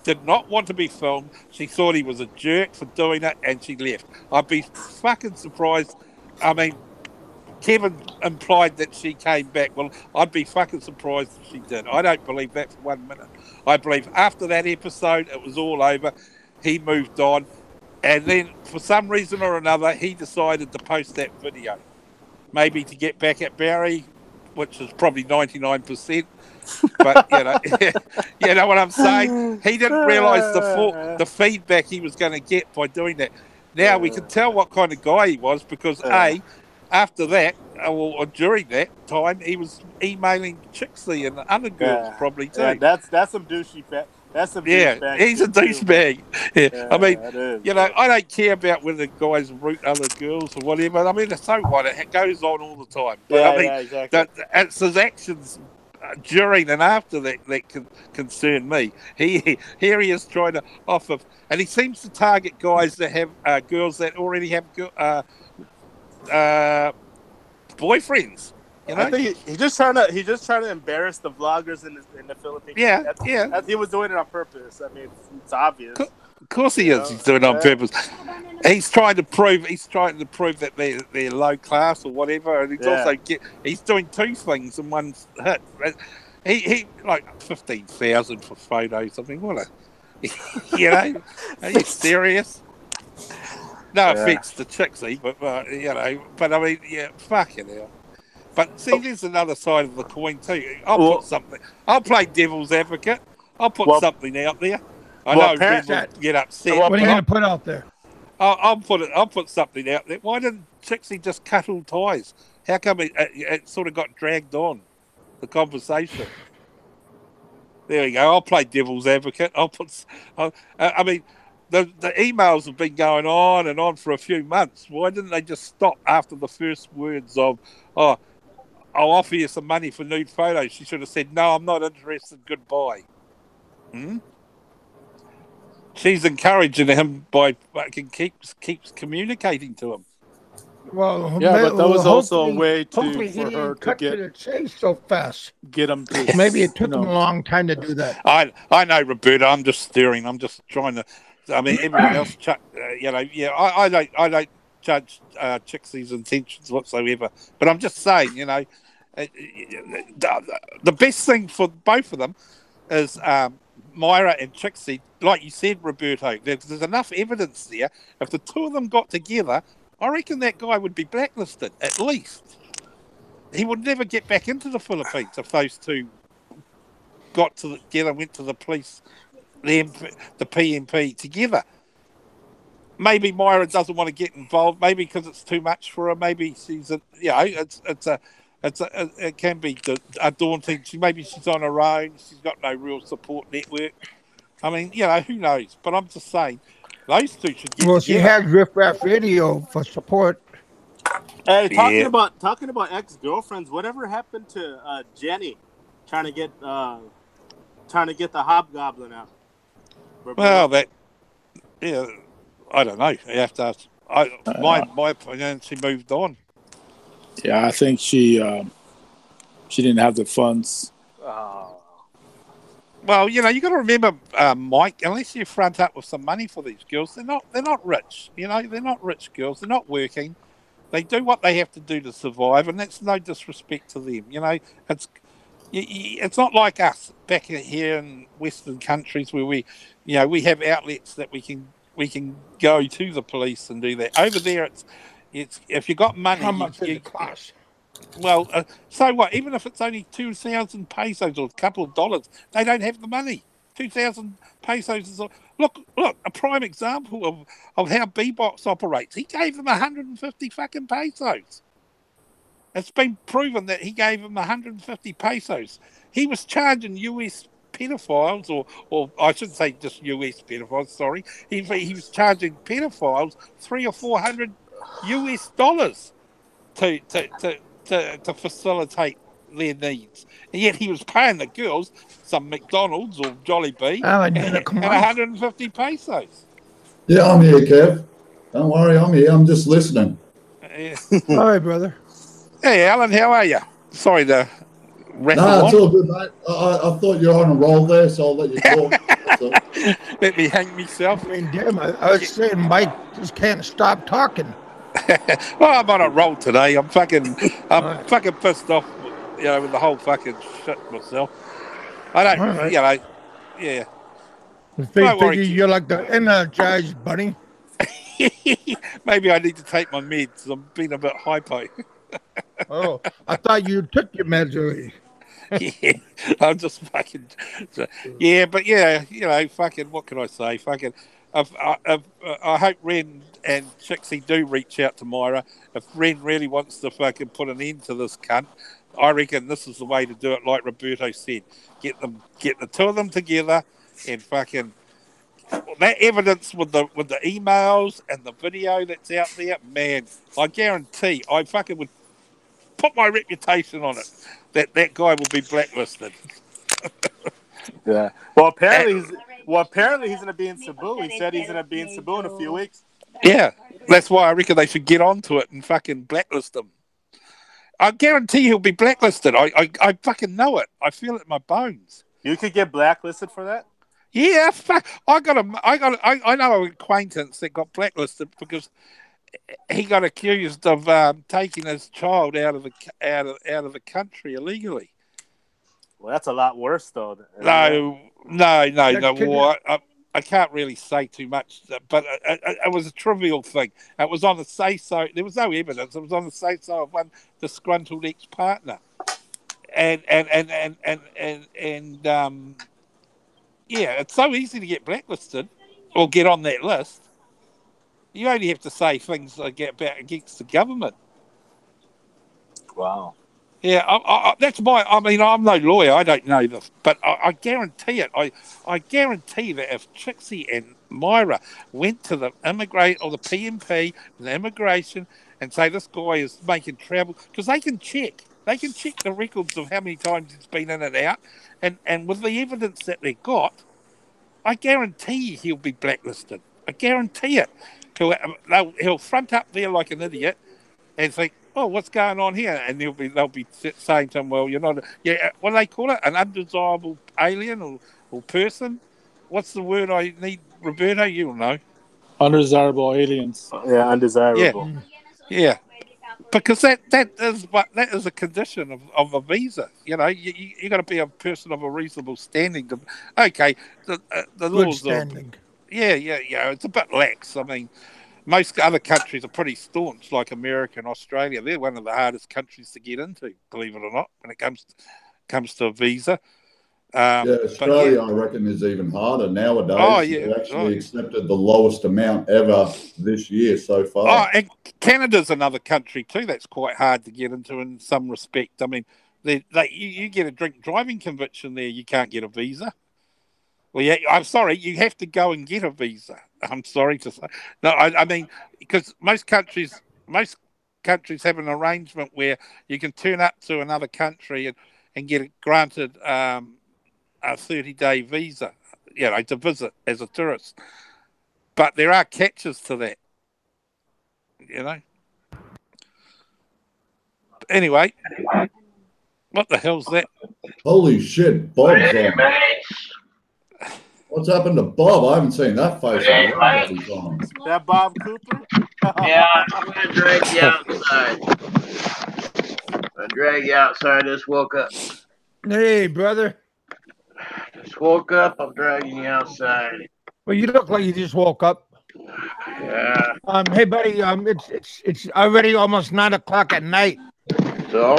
did not want to be filmed. She thought he was a jerk for doing it, and she left. I'd be fucking surprised. I mean, Kevin implied that she came back. Well, I'd be fucking surprised if she did. I don't believe that for 1 minute. I believe after that episode, it was all over. He moved on, and then for some reason or another, he decided to post that video. Maybe to get back at Barry, which is probably 99%. But, you know, you know what I'm saying? He didn't realise the feedback he was going to get by doing that. Now we can tell what kind of guy he was because, after that, or during that time, he was emailing Chixie and other girls probably too. Yeah, that's some douchey fat. That's a douchebag. He's a douchebag. Yeah. I mean, you know, I don't care about whether guys root other girls or whatever. I mean, so what? It goes on all the time. But I mean, exactly. It's his actions during and after that concern me. Here he is trying to offer, and he seems to target guys that have girls that already have boyfriends. You know? I think he's just trying to embarrass the vloggers in the Philippines. Yeah, he was doing it on purpose. I mean, it's obvious. Of course he is. He's doing it on purpose. He's trying to prove that they're low class or whatever, and he's doing two things in one hit. He like 15,000 for photos. I mean, what a you know? Are you serious? No offense to Chixie, but you know, but I mean, fucking hell. But see, there's another side of the coin too. I'll play devil's advocate. I'll put something out there. I know people get upset. What are you going to put out there? I'll put something out there. Why didn't Chixie just cut all ties? How come it sort of got dragged on, the conversation? There we go. I'll play devil's advocate. I mean, the emails have been going on and on for a few months. Why didn't they just stop after the first words of, I'll offer you some money for nude photos? She should have said, no, I'm not interested. Goodbye. She's encouraging him by fucking keeps communicating to him. Well, but that was also a way for her to get to the chase so fast. Get him to. Maybe it took him a long time to do that. I know, Roberta. I'm just steering. I'm just trying to. I mean, everyone else. I don't judge Chixie's intentions whatsoever. But I'm just saying, you know, The best thing for both of them is Myra and Trixie, like you said, Roberto. There's enough evidence there. If the two of them got together, I reckon that guy would be blacklisted at least. He would never get back into the Philippines if those two got together, went to the police, the PMP together. Maybe Myra doesn't want to get involved. Maybe because it's too much for her. Maybe she's it can be daunting. Maybe she's on her own. She's got no real support network. I mean, who knows? But I'm just saying, those two should get Well, together. she has Riff Raff Radio for support. Hey, talking about ex-girlfriends, whatever happened to Jenny trying to get the hobgoblin out? Well, I don't know. You have to ask. My opinion, she moved on. Yeah, I think she didn't have the funds. Well, you got to remember, Mike. Unless you front up with some money for these girls, they're not rich. They're not rich girls. They're not working. They do what they have to do to survive, and that's no disrespect to them. It's not like us back here in Western countries where we have outlets that we can go to the police and do that. Over there, it's if you got money, How much is it cost? Well, so what? Even if it's only 2,000 pesos or a couple of dollars, they don't have the money. 2,000 pesos is look. A prime example of how B-Box operates. He gave them 150 fucking pesos. It's been proven that he gave them 150 pesos. He was charging US pedophiles, or I shouldn't say just US pedophiles. Sorry, he was charging pedophiles $300 or $400 US to facilitate their needs, and yet he was paying the girls some McDonald's or Jollibee and 150 pesos. Yeah, I'm here, Kev. Don't worry, I'm here. I'm just listening. All right, brother. Hey, Alan, how are you? Sorry to rattle No, it's on. all good, mate. I thought you were on a roll there, so I'll let you talk. Let me hang myself. I mean, damn, I was saying Mike just can't stop talking. Well, I'm on a roll today. I'm fucking pissed off, with the whole fucking shit myself. I don't, yeah. Don't worry. You're like the energized bunny. Maybe I need to take my meds. I'm being a bit hypo. Oh, I thought you took your meds already. Yeah, I'm just fucking. Yeah, but fucking. What can I say? Fucking. I hope Ren and Trixie do reach out to Myra. If Ren really wants to fucking put an end to this cunt, I reckon this is the way to do it. Like Roberto said, get the two of them together, and fucking that evidence with the emails and the video that's out there. Man, I guarantee I fucking would put my reputation on it that guy will be blacklisted. Yeah. Well, apparently he's going to be in Cebu. He said he's going to be in Cebu in a few weeks. Yeah, that's why I reckon they should get onto it and fucking blacklist him. I guarantee he'll be blacklisted. I fucking know it. I feel it in my bones. You could get blacklisted for that? Yeah, I know an acquaintance that got blacklisted because he got accused of taking his child out of the country illegally. Well, that's a lot worse, though. No. Well, I can't really say too much, but it was a trivial thing. It was on the say-so. There was no evidence. It was on the say-so of one disgruntled ex-partner, and yeah, it's so easy to get blacklisted or get on that list. You only have to say things against the government. Wow. Yeah, that's I mean, I'm no lawyer. I don't know this, but I guarantee it. I guarantee that if Trixie and Myra went to the PMP, the immigration, and say this guy is making travel, because they can check the records of how many times he's been in and out, and with the evidence that they got, I guarantee he'll be blacklisted. I guarantee it. He'll front up there like an idiot and think, oh, what's going on here? And they'll be saying to him, well, you're not, what do they call it? An undesirable alien or person? What's the word I need, Roberto? You'll know. Undesirable aliens. Yeah, undesirable. Yeah. because that is a condition of a visa. You know, you got to be a person of a reasonable standing. Okay, the Good laws are standing. yeah. It's a bit lax. I mean, most other countries are pretty staunch, like America and Australia. They're one of the hardest countries to get into, believe it or not, when it comes to a visa. Yeah, Australia, I reckon, is even harder nowadays. They've actually accepted the lowest amount ever this year so far. Oh, and Canada's another country too that's quite hard to get into in some respect. I mean, you get a drink driving conviction there, you can't get a visa. Well, yeah, I'm sorry, you have to go and get a visa. I'm sorry to say. No, I mean, because most countries have an arrangement where you can turn up to another country and get granted a 30-day visa, you know, to visit as a tourist. But there are catches to that, you know. Anyway, what the hell's that? Holy shit, Bob's on. What's happened to Bob? I haven't seen that face in a long bloody time. That Bob Cooper? Yeah, I'm going to drag you outside. I just woke up. Hey, brother. Just woke up. I'm dragging you outside. Well, you look like you just woke up. Yeah. Hey, buddy. It's already almost 9 o'clock at night. So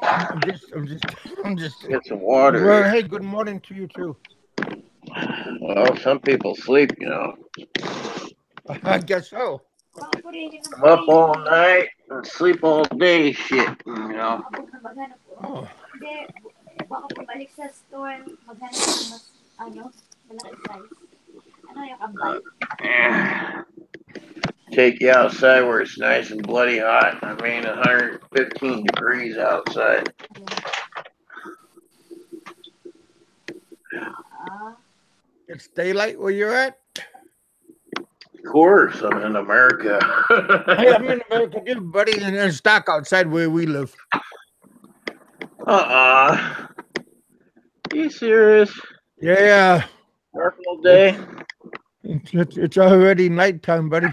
I'm just. get some water. Well, Here. hey, good morning to you too. Well, some people sleep, you know. I guess so. I'm up all night and sleep all day, shit, you know. Oh. Take you outside where it's nice and bloody hot. I mean, 115 degrees outside. It's daylight where you're at? Of course, I'm in America. Hey, I'm in America too, buddy, and there's stock outside where we live. You serious? Yeah. Dark all day? It's already nighttime, buddy.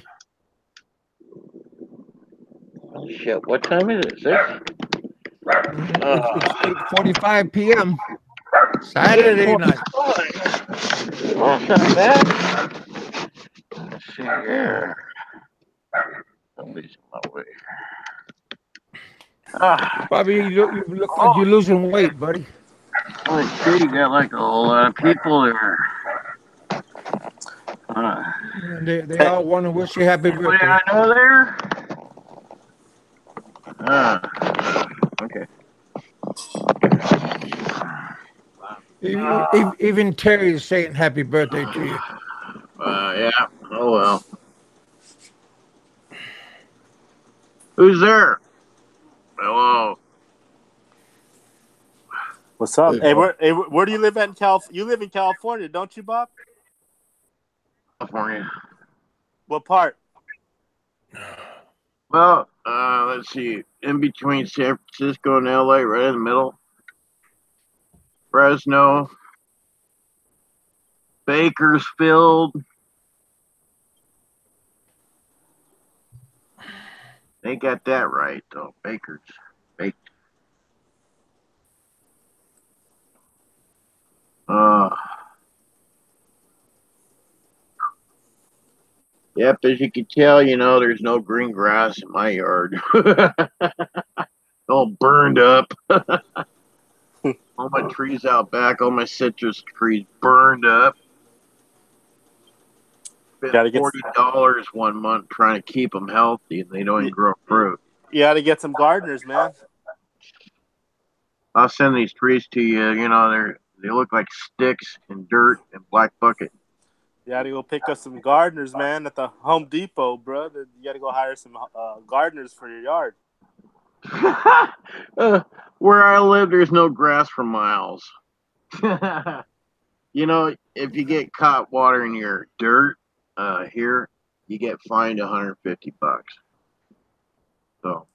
Shit, what time is it? 6? It's 8:45 p.m. Saturday night. Well, that's not bad. Let's see here. Somebody's on my way. Bobby, you look like you're losing weight, buddy. Holy shit, you got like a whole lot of people there. They all want to wish you happy Anybody birthday. I know there? Okay. Even Terry is saying happy birthday to you. Yeah. Oh well. Who's there? Hello. What's up? Hey, where do you live at in California? You live in California, don't you, Bob? California. What part? Well, let's see. In between San Francisco and LA, right in the middle. Fresno. Bakersfield. They got that right, though. Bakers. Yep, as you can tell, you know, there's no green grass in my yard. All burned up. All my trees out back, all my citrus trees burned up. Spent $40 1 month trying to keep them healthy, and they don't even grow fruit. You got to get some gardeners, man. I'll send these trees to you. You know, they look like sticks and dirt and black bucket. You got to go pick up some gardeners, man, at the Home Depot, bro. You got to go hire some gardeners for your yard. Where I live, there's no grass for miles. You know, if you get caught watering your dirt here, you get fined $150. So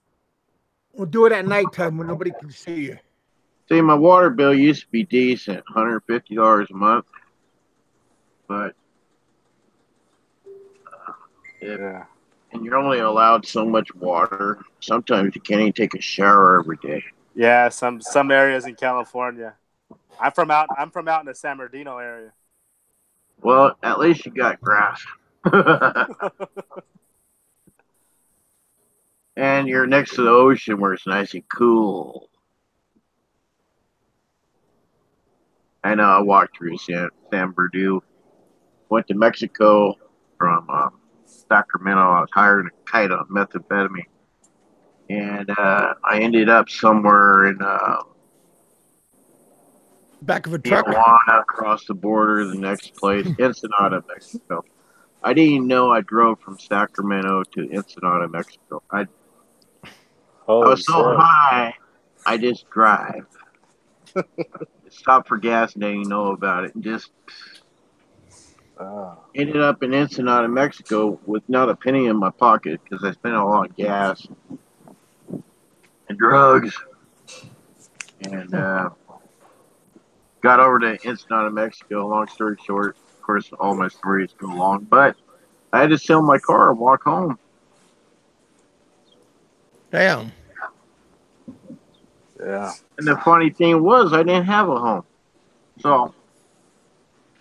We'll do it at nighttime when nobody can see you. see, my water bill used to be decent, $150 a month, but if and you're only allowed so much water. Sometimes you can't even take a shower every day. Yeah, some areas in California. I'm from out in the San Bernardino area. Well, at least you got grass. And you're next to the ocean where it's nice and cool. I know I walked through San Bernardino. Went to Mexico from Sacramento. I was hiring a kite on methamphetamine. And I ended up somewhere in back of a truck. Tijuana, across the border, the next place, Ensenada, Mexico. I didn't even know I drove from Sacramento to Ensenada, Mexico. I was so high, I just drive. Stop for gas and didn't know about it. And just ended up in Ensenada, Mexico with not a penny in my pocket because I spent all on gas and drugs. And got over to Ensenada, Mexico. Long story short, of course, all my stories go long, but I had to sell my car and walk home. Damn. Yeah. And the funny thing was, I didn't have a home. So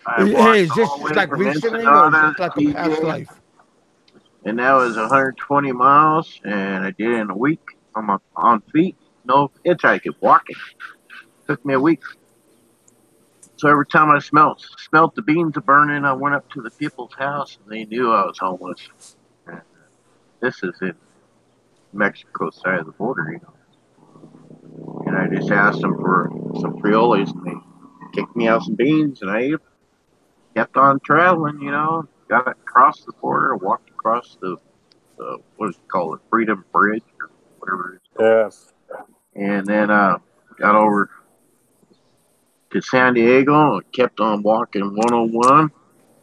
I Hey, is walked this all the way like from recently or is Ensenada this like to a past TJ, life? and that was 120 miles, and I did it in a week on feet. No hitchhiking, walking. Took me a week. So every time I smelt the beans burning, I went up to the people's house, and they knew I was homeless. And this is in Mexico side of the border, you know. And I just asked them for some frioles, and they kicked me out some beans, and I ate them. Kept on traveling, you know. Got across the border, walked across the what is it called, the Freedom Bridge or whatever it's called. Yes. And then got over to San Diego and kept on walking 101.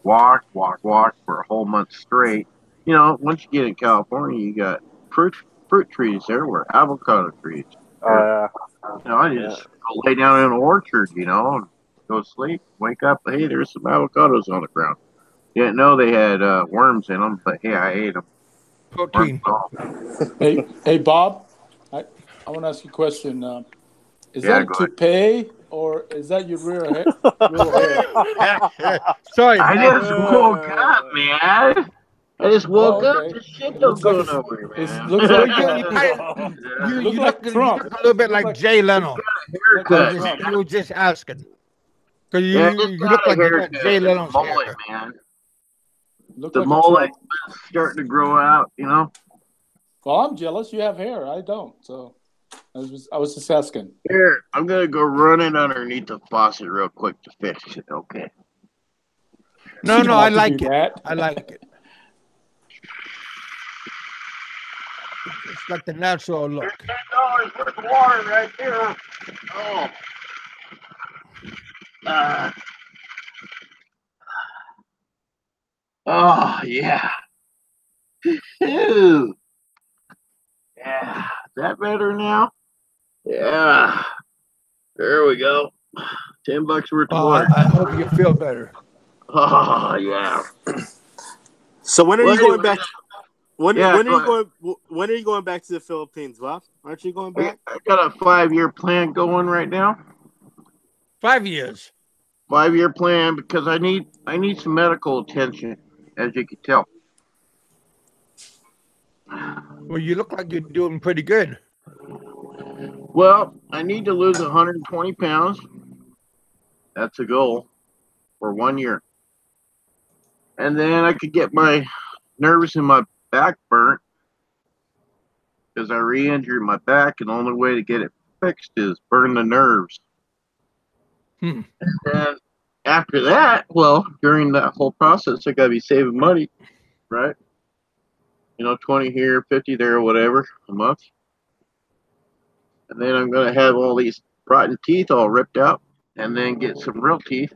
Walk for a whole month straight. You know, once you get in California, you got fruit trees everywhere, avocado trees. You know, I just go lay down in an orchard, you know, and go sleep. Wake up, hey, there's some avocados on the ground. Didn't know they had worms in them, but hey, I ate them. Protein. Hey, Bob, I want to ask you a question. Is that a toupee or is that your real hair? Sorry, I just woke up, man. I just woke up. This shit don't go nowhere, man. It looks you look a little bit like Jay Leno. You were just asking. Because you look like you got Jay Leno's mullet, hair. man. The mullet starting to grow out, you know. Well, I'm jealous. You have hair. I don't. So I was just asking. Here, I'm gonna go running underneath the faucet real quick to fix it. Okay. No, I like it. I like it. It's like the natural look. $10 worth of water right there. Oh yeah. Ew. Yeah. Is that better now? Yeah. There we go. $10 worth of water. I hope you feel better. Oh yeah. So when are you going back? When are you going back to the Philippines, Bob? Aren't you going back? I got a 5-year plan going right now. 5 years. 5-year plan because I need some medical attention, as you can tell. Well, you look like you're doing pretty good. Well, I need to lose 120 pounds. That's a goal for 1 year. And then I could get my nerves in my back burnt because I re-injured my back, and the only way to get it fixed is burn the nerves. And then after that, well, during that whole process, I got to be saving money, right? You know, 20 here, 50 there, whatever, a month. And then I'm going to have all these rotten teeth all ripped out and then get some real teeth.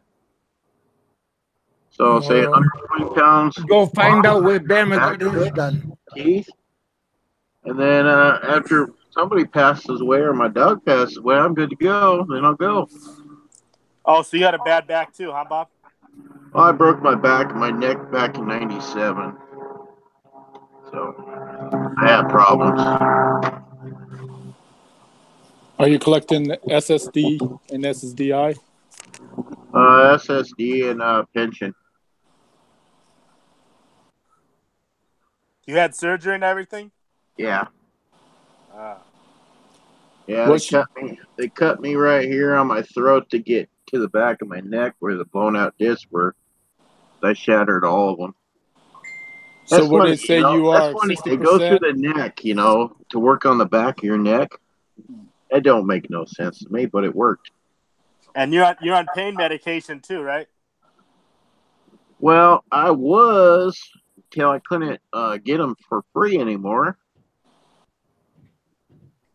So I'll say 120 pounds. Go find out where Bama got his done. Teeth. And then after somebody passes away or my dog passes away, I'm good to go. Then I'll go. Oh, so you had a bad back too, huh, Bob? Well, I broke my back and my neck back in '97. So I have problems. Are you collecting SSD and SSDI? SSD and pension. You had surgery and everything? Yeah. Ah. Yeah, they cut me right here on my throat to get to the back of my neck where the blown out discs were. I shattered all of them. So where they say you are 60%? They go through the neck, to work on the back of your neck. It don't make no sense to me, but it worked. And you're on pain medication too, right? Well, I was until I couldn't get them for free anymore.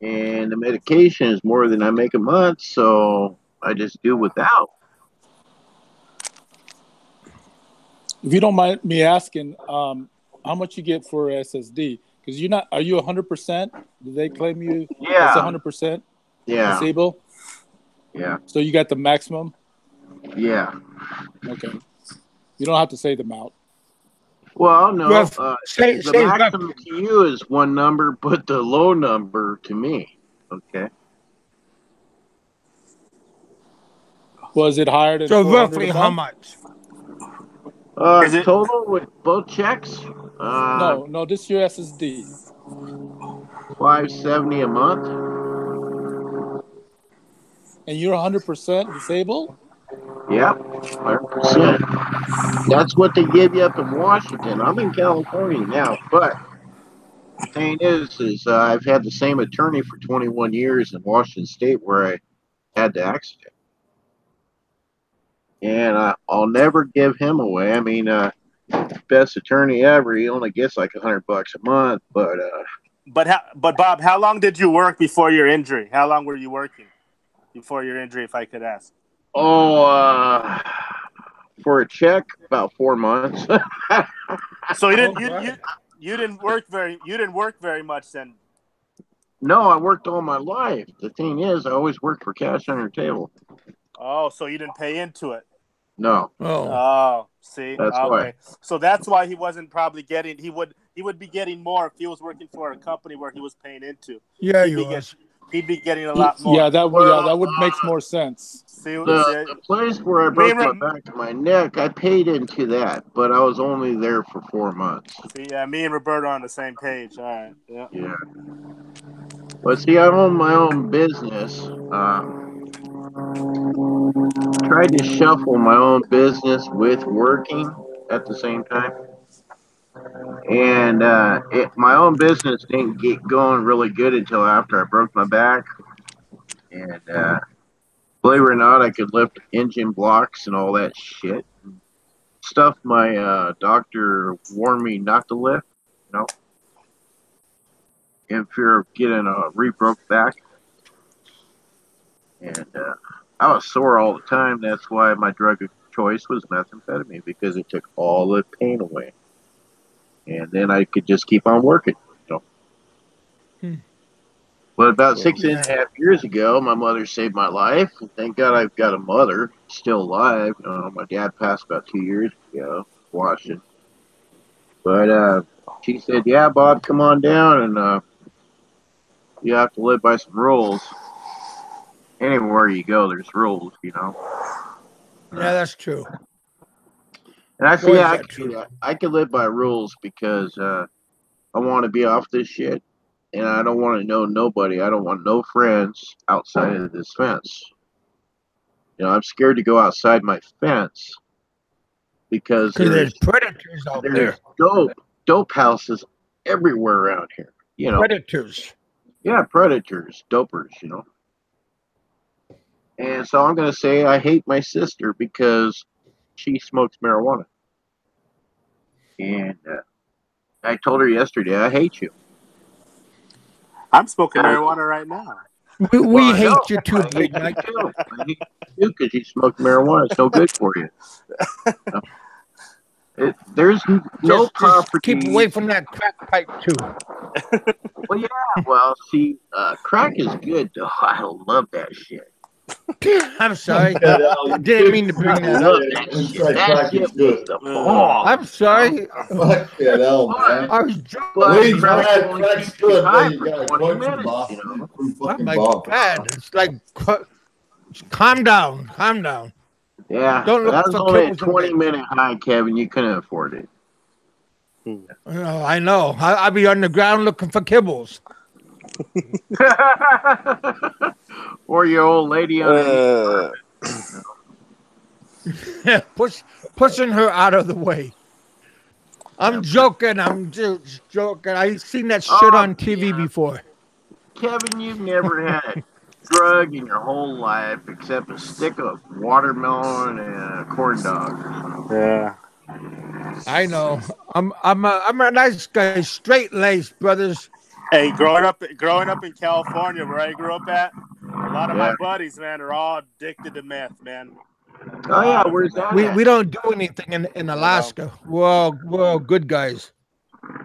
And the medication is more than I make a month, so I just do without. If you don't mind me asking, how much you get for SSD? Because are you 100%? Do they claim you as 100% disabled? Yeah. So you got the maximum? Yeah. Okay. You don't have to say the amount. Well, no. The maximum to you is one number, but the low number to me. Okay. Was it higher than so roughly how much? Total with both checks? No, this is your SSD. $570 a month. And you're 100% disabled? Yep, 100%. That's what they give you up in Washington. I'm in California now, but the thing is I've had the same attorney for 21 years in Washington State where I had the accident. And I'll never give him away. I mean, best attorney ever. He only gets like $100 a month, but Bob, how long did you work before your injury? How long were you working before your injury, if I could ask? Oh, for a check, about 4 months. So you didn't work very much then. No, I worked all my life. The thing is, I always worked for cash on your table. Oh, so you didn't pay into it? No. Oh, see, that's why. So that's why he wasn't probably getting. He would be getting more if he was working for a company where he was paying into. Yeah, he'd be getting a lot more. Yeah, that would make more sense. See, the place where I broke my back and my neck, I paid into that, but I was only there for 4 months. See, yeah, me and Roberto are on the same page. All right, yeah. Yeah. But see, I own my own business. Tried to shuffle my own business with working at the same time. And my own business didn't get going really good until after I broke my back. And believe it or not, I could lift engine blocks and all that shit. Stuff my doctor warned me not to lift, in fear of getting a re-broke back. And I was sore all the time. That's why my drug of choice was methamphetamine, because it took all the pain away. And then I could just keep on working. But about 6.5 years ago, my mother saved my life. And thank God I've got a mother still alive. My dad passed about 2 years ago, Washington. But she said, "Yeah, Bob, come on down, and you have to live by some rules. Anywhere you go, there's rules, Yeah, that's true. And I said, yeah, I can do that. I can live by rules because I want to be off this shit, and I don't want to know nobody. I don't want no friends outside of this fence. I'm scared to go outside my fence because there's predators out there. Dope houses everywhere around here. Predators. Yeah, predators, dopers. And so I'm going to say I hate my sister because she smokes marijuana. And I told her yesterday, I hate you. I'm smoking marijuana right now. We hate you too, Big Mike. I hate you because you smoke marijuana. It's no good for you. There's no property. Keep away from that crack pipe too. Well, yeah. Well, see, crack is good though. I love that shit. I'm sorry. I Didn't mean to bring that up. That shit was the bomb. I'm sorry. Fuck it, hell, man. I was joking. Leeds bad, crack's good. There you go. 20 Quote from minutes, Bob. you know. From Oh fucking my Bob. God. It's like, calm down. Calm down. Yeah, Don't look that was for only a kibbles and bits. 20-minute hike, Kevin. You couldn't afford it. I know. I'll be on the ground looking for kibbles. Or your old lady on Pushing her out of the way. I'm joking. I'm just joking. I've seen that shit on TV before. Kevin, you've never had a drug in your whole life except a stick of watermelon and a corn dog. Yeah. I know. I'm a nice guy, straight laced, brothers. Hey, growing up in California, where I grew up at, a lot of my buddies, man, are all addicted to meth, man. Oh yeah, where's that at? We don't do anything in Alaska. We're all good guys.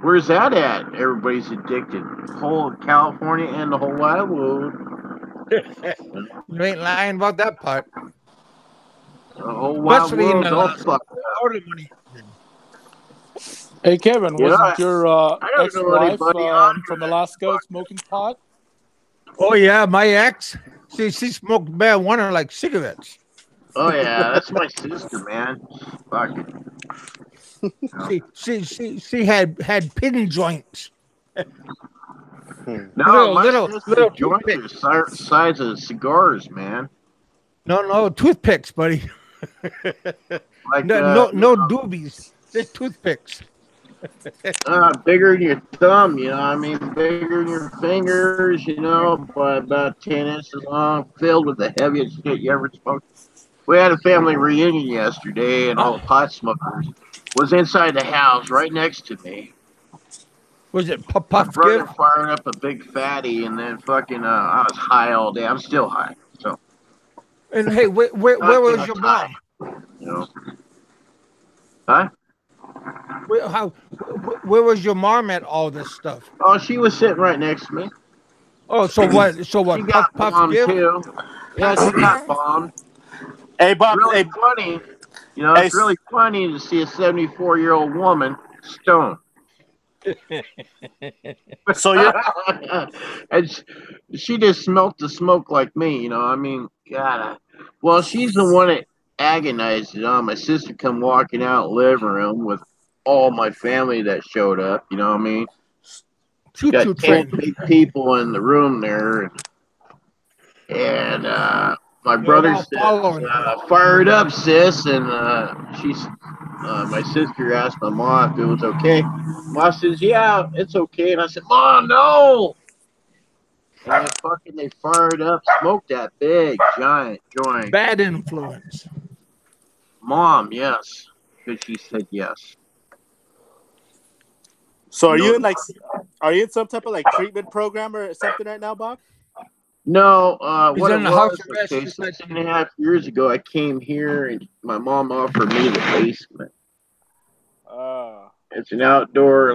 Where's that at? Everybody's addicted. Whole California and the whole wide world. You ain't lying about that part. The whole wide Especially in world. Don't Alaska. fuck. Hey, Kevin, wasn't your don't know ex-wife anybody from Alaska smoking pot? Oh yeah, my ex. She smoked marijuana like cigarettes. Oh yeah, that's my sister, man. Fuck it. She had pin joints. No, little joints are size of cigars, man. No toothpicks, buddy. Like no doobies. They're toothpicks. Bigger than your thumb, you know. I mean, bigger than your fingers, you know, by about 10 inches long, filled with the heaviest shit you ever smoked. We had a family reunion yesterday, and all the pot smokers was inside the house right next to me. Was it My Puff brother Give? fired up a big fatty, and then fucking, I was high all day. I'm still high, so. And hey, where was your mom? You know. Huh? Where was your mom at all this stuff? Oh, she was sitting right next to me. Oh, so what? She got bombed Give? too. Yeah, she got bombed. Hey, Bob. Really funny. You know, it's really funny to see a 74-year-old woman stoned. So you're and she just smelt the smoke like me. You know, I mean, God. Well, she's the one that agonized it on. My sister come walking out of the living room with all my family that showed up. You know what I mean? Got 10 big people in the room there, and my brother said, "Fire it up, sis." And my sister asked my mom if it was okay. Mom says, "Yeah, it's okay." And I said, "Mom, no." And they fired up, smoked that big giant joint. Bad influence. Mom, yes, because she said yes. So are you in some type of like treatment program or something right now, Bob? No, what it was, 6.5 years ago, I came here and my mom offered me the basement. It's an outdoor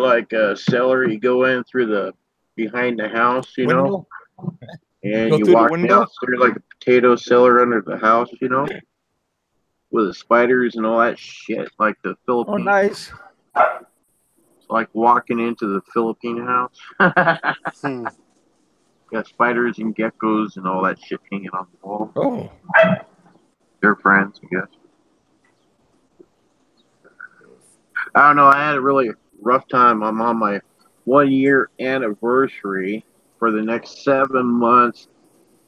cellar. You go in through the behind the house, you know, and you walk down through like a potato cellar under the house, you know, with the spiders and all that shit, like the Philippine. Oh, nice. It's like walking into the Philippine house. Got spiders and geckos and all that shit hanging on the wall. Oh. They're friends, I guess. I don't know. I had a really rough time. I'm on my 1-year anniversary for the next 7 months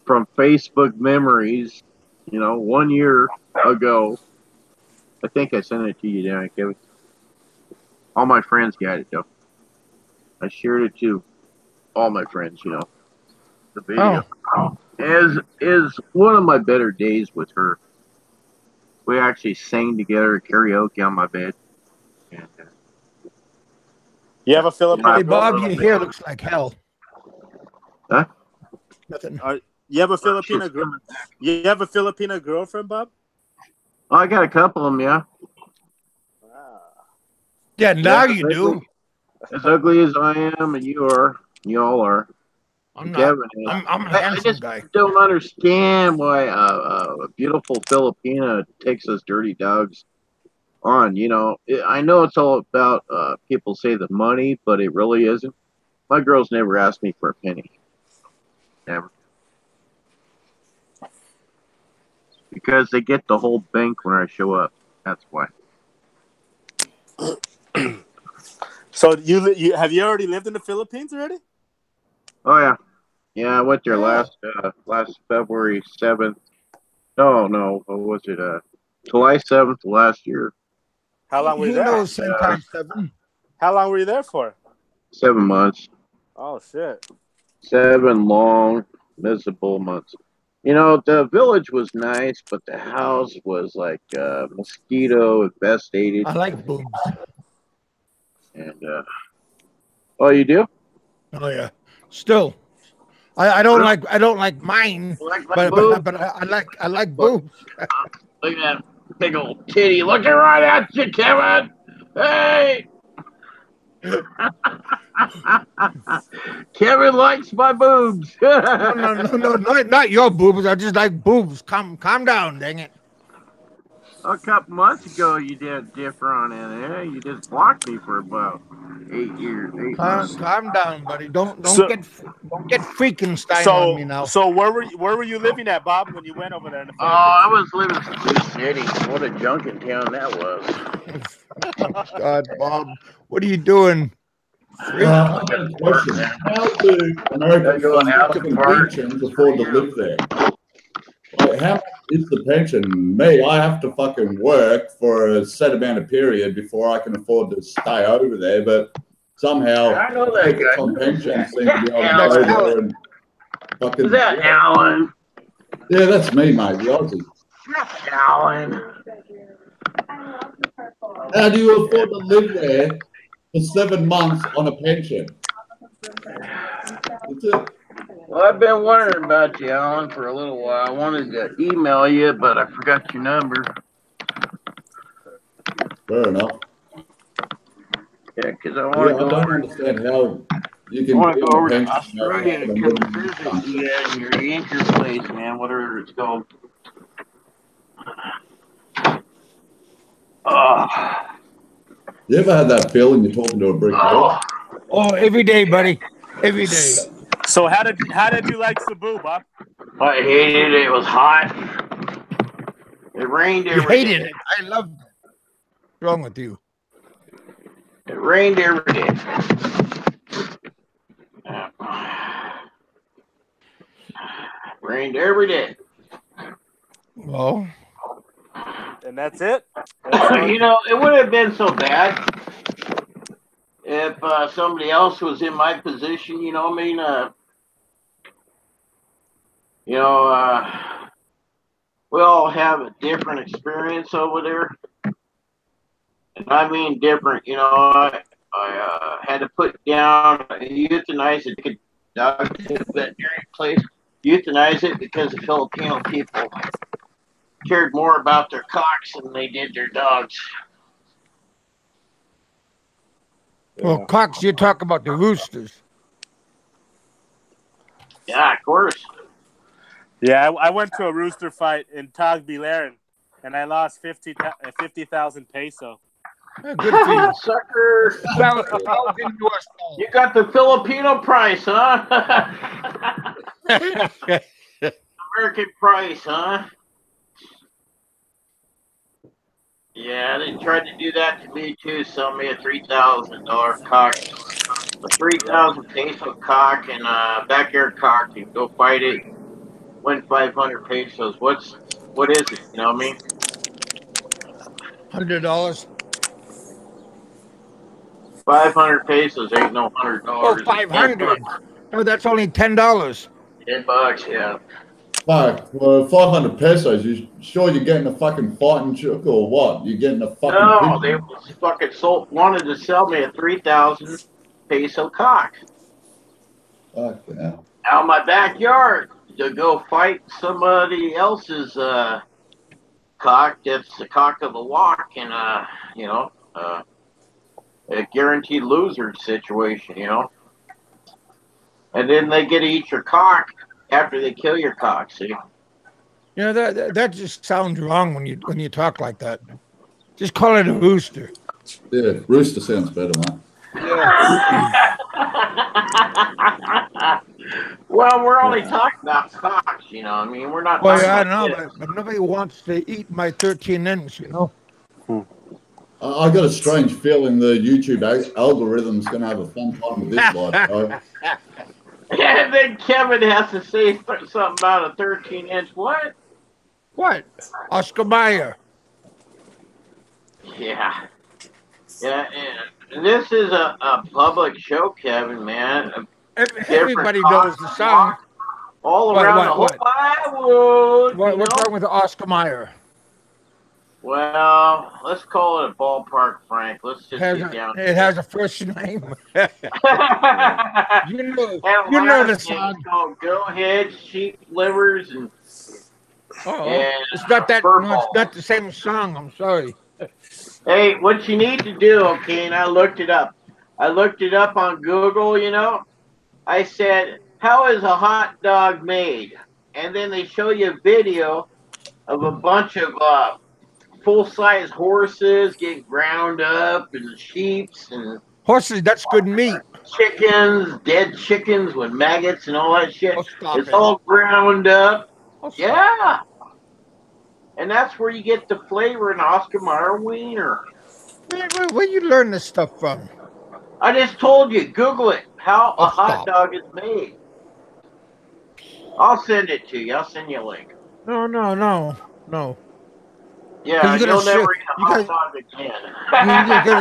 from Facebook memories. You know, 1 year ago. I think I sent it to you, didn't I, Kevin? All my friends got it, though. I shared it to all my friends, you know. The video is one of my better days with her. We actually sang together at karaoke on my bed. And, you have a Filipino? Hey, Bob, your hair looks like hell. Huh? Nothing. You have a Filipino girl? You have a Filipino girlfriend, Bob? Oh, I got a couple of them, yeah. Yeah, now you do. As ugly as I am, and you all are. I'm not. Kevin is. I'm a I handsome just guy. don't understand why a beautiful Filipina takes us dirty dogs on. I know it's all about people say the money, but it really isn't. My girls never asked me for a penny. Never. Because they get the whole bank when I show up. That's why. So you have you already lived in the Philippines already? Oh yeah, yeah. I went there last February 7th. No. What was it? July 7th last year. How long were you He there? knows 10 times 7. How long were you there for? 7 months. Oh shit! 7 long, miserable months. The village was nice, but the house was like mosquito infested. I like boobs. And oh, you do? Oh yeah. Still, I don't like mine, Like but boobs? I like boobs. Look at that big old titty looking right at you, Kevin. Hey. Kevin likes my boobs. No, not your boobs. I just like boobs. Calm down, dang it. A couple months ago, you did different on it. You just blocked me for about 8 years, 8 months. Calm down, buddy. Don't So get Freakenstein on me now. so where were you living at, Bob, when you went over there in the Oh, Philippines? I was living in Sioux City. What a junkin' town that was. God, Bob, what are you doing? I got a question. How do American pensions afford to live there? Like, how much is the pension? Me, I have to fucking work for a set amount of period before I can afford to stay over there, but somehow I know that people guy. on pensions seem to be able to Alan. go there and fucking... Is that Alan? Yeah, that's me, mate. The Aussie. That's Alan. How do you afford to live there for 7 months on a pension? That's it. Well, I've been wondering about you, Alan, for a little while. I wanted to email you, but I forgot your number. Fair enough. Yeah, because I want to go. I don't understand how you can I want to be go on over a to pension. Australia and come visit you in your anchor place, man, whatever it's called. Oh. You ever had that feeling you're talking to a brick wall? Oh, every day, buddy. Every day. So how did you like Cebu, Bob? I hated it. It was hot. It rained You every hated day. it. I loved it. What's wrong with you? It rained every day. Rained every day. Well, And that's it? It would have been so bad if somebody else was in my position. We all have a different experience over there. And I mean different. I had to put down euthanize it. Dog to a veterinary place. Euthanize it because the Filipino people cared more about their cocks than they did their dogs. well, Cox, you talk about the roosters. Yeah, of course. Yeah, I went to a rooster fight in Tagbilaran, and I lost 50,000 peso. Good for you. Sucker. $1,000 You got the Filipino price, huh? American price, huh? Yeah, they tried to do that to me too. Sell me a $3,000 cock, a 3,000 peso cock, and a backyard cock. You go fight it, win 500 pesos. What is it? You know what I mean? $100. 500 pesos ain't no $100. Oh, 500. No, that's only $10. $10, yeah. Fuck, well, 500 pesos, you sure you're getting a fucking fighting chook or what? You're getting a fucking No, they pigeon? fucking wanted to sell me a 3,000 peso cock. Fuck yeah. Out in my backyard to go fight somebody else's cock that's the cock of the walk and a guaranteed loser situation, And then they get to eat your cock after they kill your cock. See? You know that just sounds wrong when you talk like that. Just call it a rooster. Yeah, rooster sounds better, man. Well, we're only talking about cocks, you know. I mean, we're not Well, talking yeah, I about know, kids. but nobody wants to eat my 13 inch, you know. I got a strange feeling the YouTube algorithm's going to have a fun time with this live show. And then Kevin has to say something about a 13-inch what? What? Oscar Mayer. Yeah. Yeah, and this is a public show, Kevin, man. Everybody knows the song. All around the whole Hollywood. What's wrong with Oscar Mayer? Well, let's call it a ballpark, Frank. Let's just get down. It has a first name. you know the song. It's called Go Ahead, Sheep Livers, and it's not that. No, it's not the same song. I'm sorry. Hey, what you need to do, okay? And I looked it up. I looked it up on Google. You know, I said, "How is a hot dog made?" And then they show you a video of a bunch of full-size horses getting ground up, and sheeps and horses. That's good meat. Chickens, dead chickens with maggots and all that shit. It's all ground up. Yeah. And that's where you get the flavor in Oscar Mayer wiener. Where you learn this stuff from? I just told you. Google it. How a hot dog is made. I'll send it to you. I'll send you a link. No. Yeah, you'll never eat a hot dog again.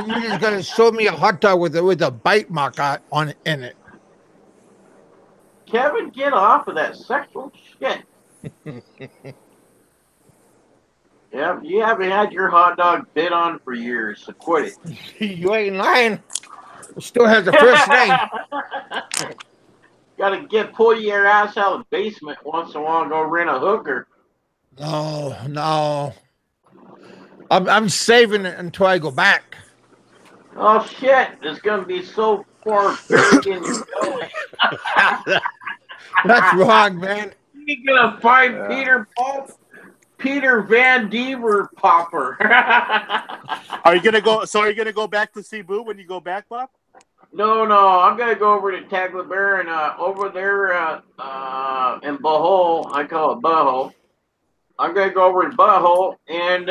You're just gonna show me a hot dog with a bite mark in it. Kevin, get off of that sexual shit. Yeah, you haven't had your hot dog bit on for years, so quit it. You ain't lying. It still has the first name. Gotta pull your ass out of the basement once in a while and go rent a hooker. No. I'm saving it until I go back. Oh shit! It's gonna be so far buried in your belly. That's wrong, man. You're gonna find Peter Van Dever Popper. Are you gonna go? So are you gonna go back to Cebu when you go back, Bob? No. I'm gonna go over to Taglabear and over there in Bohol. I call it Bohol. I'm gonna go over to Bohol and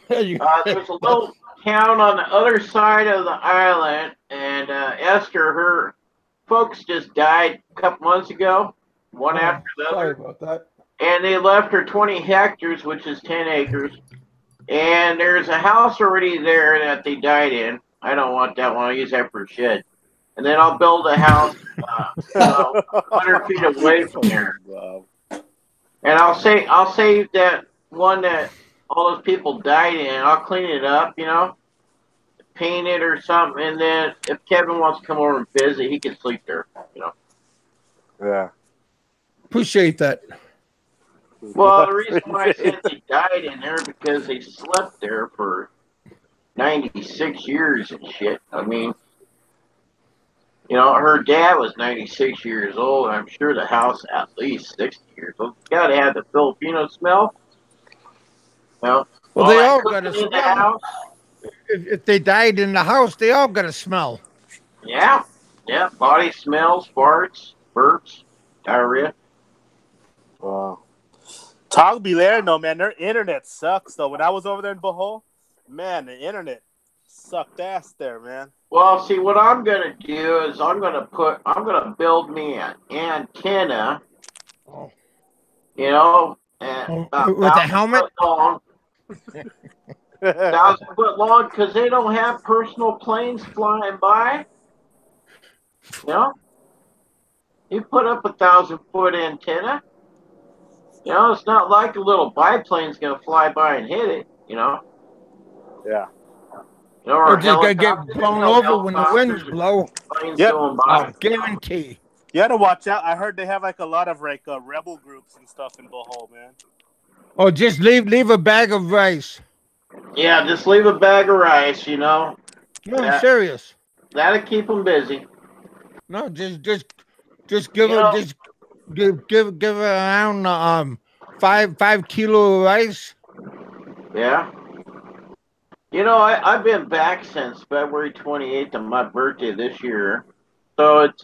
there's a little town on the other side of the island, and Esther, her folks just died a couple months ago, one after the other. Sorry about that. And they left her 20 hectares, which is 10 acres. And there's a house already there that they died in. I don't want that one. I'll use that for a shed. And then I'll build a house 100 feet away from there. And I'll save that one that all those people died in. I'll clean it up, you know, paint it or something. And then if Kevin wants to come over and visit, he can sleep there, you know. Yeah. Appreciate that. Well, the reason why I said they died in there because they slept there for 96 years and shit. I mean, you know, her dad was 96 years old, and I'm sure the house at least 60 years old. Got to have the Filipino smell. Well, they all got to smell. If they died in the house, they all got to smell. Yeah. Body smells, farts, burps, diarrhea. Wow. Talk be there, no man. Their internet sucks though. When I was over there in Bohol, man, the internet sucked ass there, man. Well, see, what I'm gonna do is I'm gonna build me an antenna. You know, and with a helmet. 1,000 foot long, because they don't have personal planes flying by. You know, you put up 1,000 foot antenna. You know, it's not like a little biplane's gonna fly by and hit it. You know. Yeah. You know, or just gonna get blown over when the winds blow. Yep. I'll guarantee. You got to watch out. I heard they have like a lot of like rebel groups and stuff in Bohol, man. Oh, just leave a bag of rice. Yeah, just leave a bag of rice. You know. No, I'm serious. That'll keep them busy. No, just give You her know, just give her around 5 kilo of rice. yeah. You know, I've been back since February 28th on my birthday this year. So it's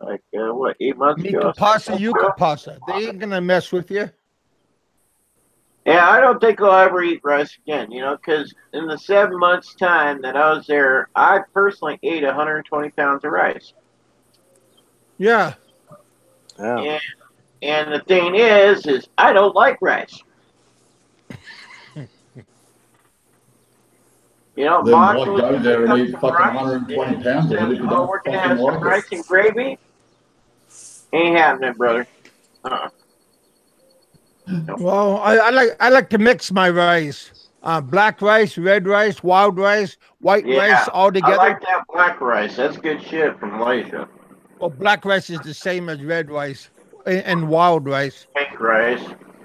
like what, 8 months Me ago? capasa, you capasa. They ain't gonna mess with you. Yeah, I don't think I'll ever eat rice again, you know, because in the 7 months' time that I was there, I personally ate 120 pounds of rice. Yeah. Yeah. And the thing is I don't like rice. You know, Then Mock why was go going there to and cook eat some fucking rice, 120 and pounds she of said, it if you "Oh, don't we're going to fucking have some like rice it? and gravy." Ain't happening, brother. No. Well, I like to mix my rice. Black rice, red rice, wild rice, white rice Yeah, all I together. like that black rice. That's good shit from Malaysia. Well, black rice is the same as red rice and wild rice. Pink rice.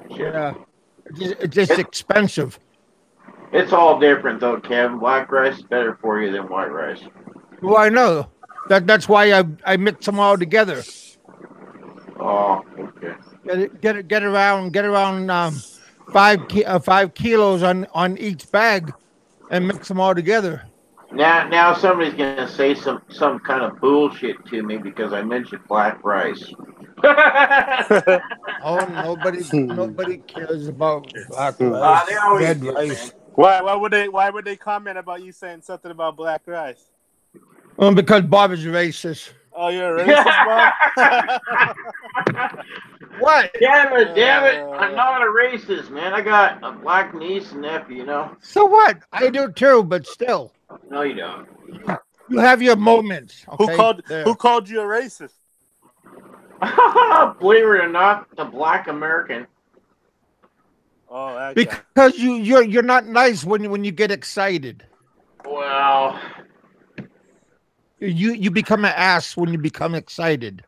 Shit. Yeah. It's just It, expensive. it's all different though, Kevin. Black rice is better for you than white rice. Well, I know. That's why I mix them all together. Oh, okay. Get around 5 kilos on each bag and mix them all together. Now somebody's gonna say some kind of bullshit to me because I mentioned black rice. Oh, nobody cares about black They rice, always red do, man. rice. Why would they comment about you saying something about black rice? Because Bob is racist. Oh, you're a racist, Bob? What? Damn it! I'm not a racist, man. I got a black niece and nephew. You know? So what? I do too, but still, No, you don't. you have your moments. Who Okay, called there. who called you a racist? Believe it or not, the black American. Oh, that guy. Because you're not nice when you get excited. Well, You become an ass when you become excited.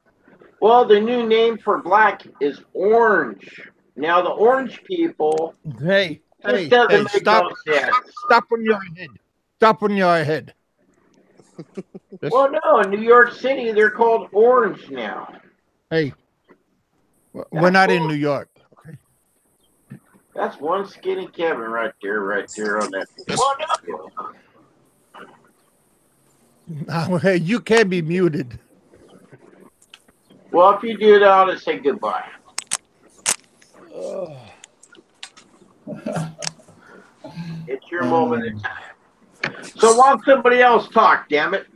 the new name for black is orange. Now the orange people, Hey, this hey, doesn't hey! make Stop, no sense. stop when you're ahead. Stop when you're ahead. Well, no, in New York City they're called orange now. Hey, we're That's not in cool. New York. That's one skinny Kevin right there on that. Hey, you can be muted. Well, if you do that, I'll just say goodbye. It's your moment in time. So why don't somebody else talk, damn it?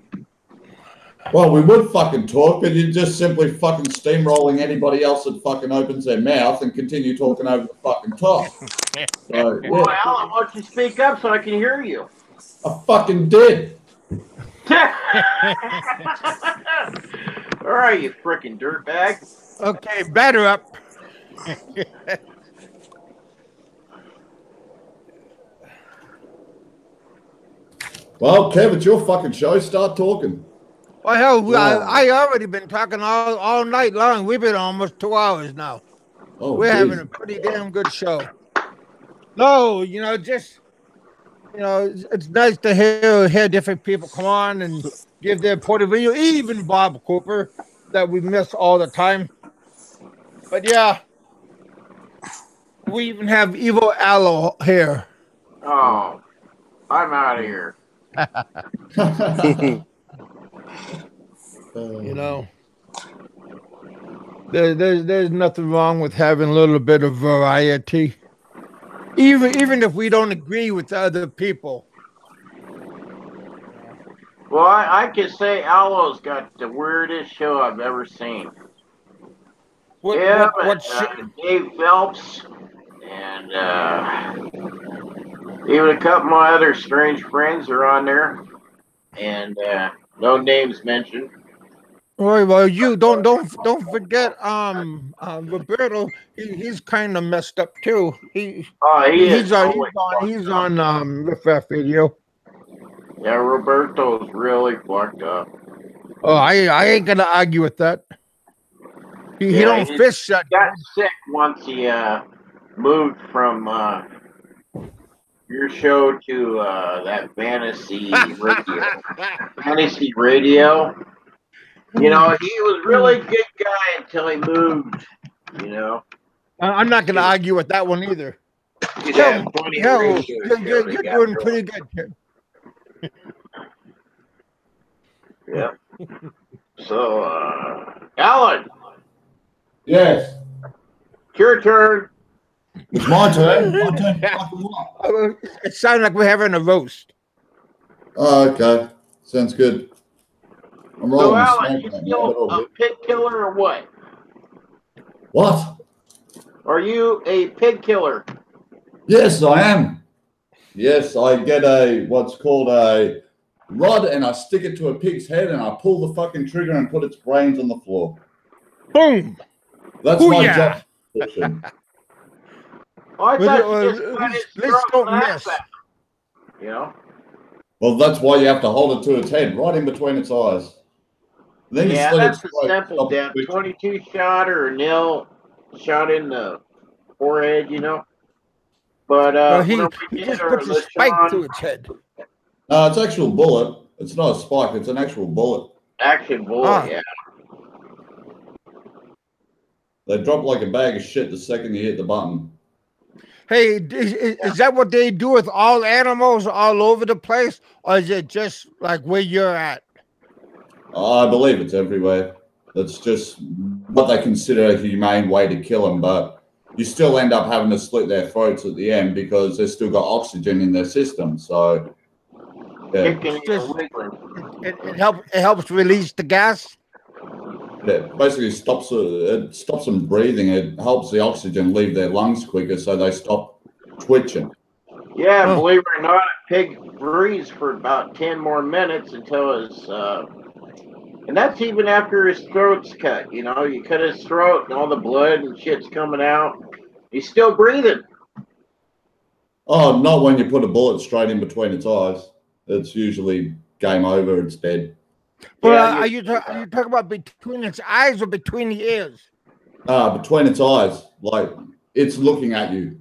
Well, we would fucking talk, but you're just simply fucking steamrolling anybody else that fucking opens their mouth and continue talking over the fucking top. So, Well, yeah, Alan, why don't you speak up so I can hear you? I fucking did. All right, you freaking dirtbag. Okay, batter up. Well, Kev, it's your fucking show. Start talking. Well, hell, I already been talking all night long. We've been almost 2 hours now. Oh, We're having geez. a pretty damn good show. No, it's nice to hear different people come on and give their point of view. Even Bob Cooper, that we miss all the time. But yeah, we even have Evil Aloe here. Oh, I'm out of here. You know, there's nothing wrong with having a little bit of variety, even if we don't agree with other people. Well, I can say Aloe's got the weirdest show I've ever seen. Him What and Dave Phelps and even a couple of my other strange friends are on there, and no names mentioned. Well, you don't forget Roberto. He's kind of messed up too. Oh, he is He's on totally fucked he's up. on Riff Raff Radio. Yeah, Roberto's really fucked up. Oh, I ain't gonna argue with that. He Yeah, don't he fish that got good. sick once he moved from your show to that fantasy radio. Fantasy radio. You know, he was really a good guy until he moved. You know, I'm not going to argue with that one either. he'd Hell, have plenty of hell, ratios you're till he got doing drunk. pretty good, Tim. Yeah. So, Alan, Yes. it's your turn. It's my turn. My turn. Fucking what? It sounds like we're having a roast. Oh, okay. Sounds good. I'm So, rolling Alan, smoke you right now, still but all a good. pig killer or what? What? Are you a pig killer? Yes, I am. Yes, I get what's called a rod and I stick it to a pig's head and I pull the fucking trigger and put its brains on the floor. Boom. That's my Booyah. job description. Oh, I thought you just Well, cut his let's throat don't and miss. that. You know? Well, that's why you have to hold it to its head, right in between its eyes. And then you Yeah, slit that's its a throat. simple Stop it death. twitching. 22 shot or a nil shot in the forehead, you know? But Well, he whenever we did just our puts a spike LeSean through its head. No, it's actual bullet. It's not a spike. It's an actual bullet. action bullet, yeah. They drop like a bag of shit the second you hit the button. Hey, is that what they do with all animals all over the place? Or is it just like where you're at? I believe it's everywhere. That's just what they consider a humane way to kill them, but you still end up having to slit their throats at the end because they've still got oxygen in their system. So, yeah, Kicking and Just- wiggling. It helps release the gas. it basically stops them breathing. It helps the oxygen leave their lungs quicker, so they stop twitching. Yeah, Huh. believe it or not, a pig breathes for about 10 more minutes until his, and that's even after his throat's cut. You know, you cut his throat and all the blood and shit's coming out. He's still breathing. Oh, not when you put a bullet straight in between its eyes. It's usually game over. It's dead. Well, Yeah, are you talking about between its eyes or between the ears? Between its eyes, like it's looking at you.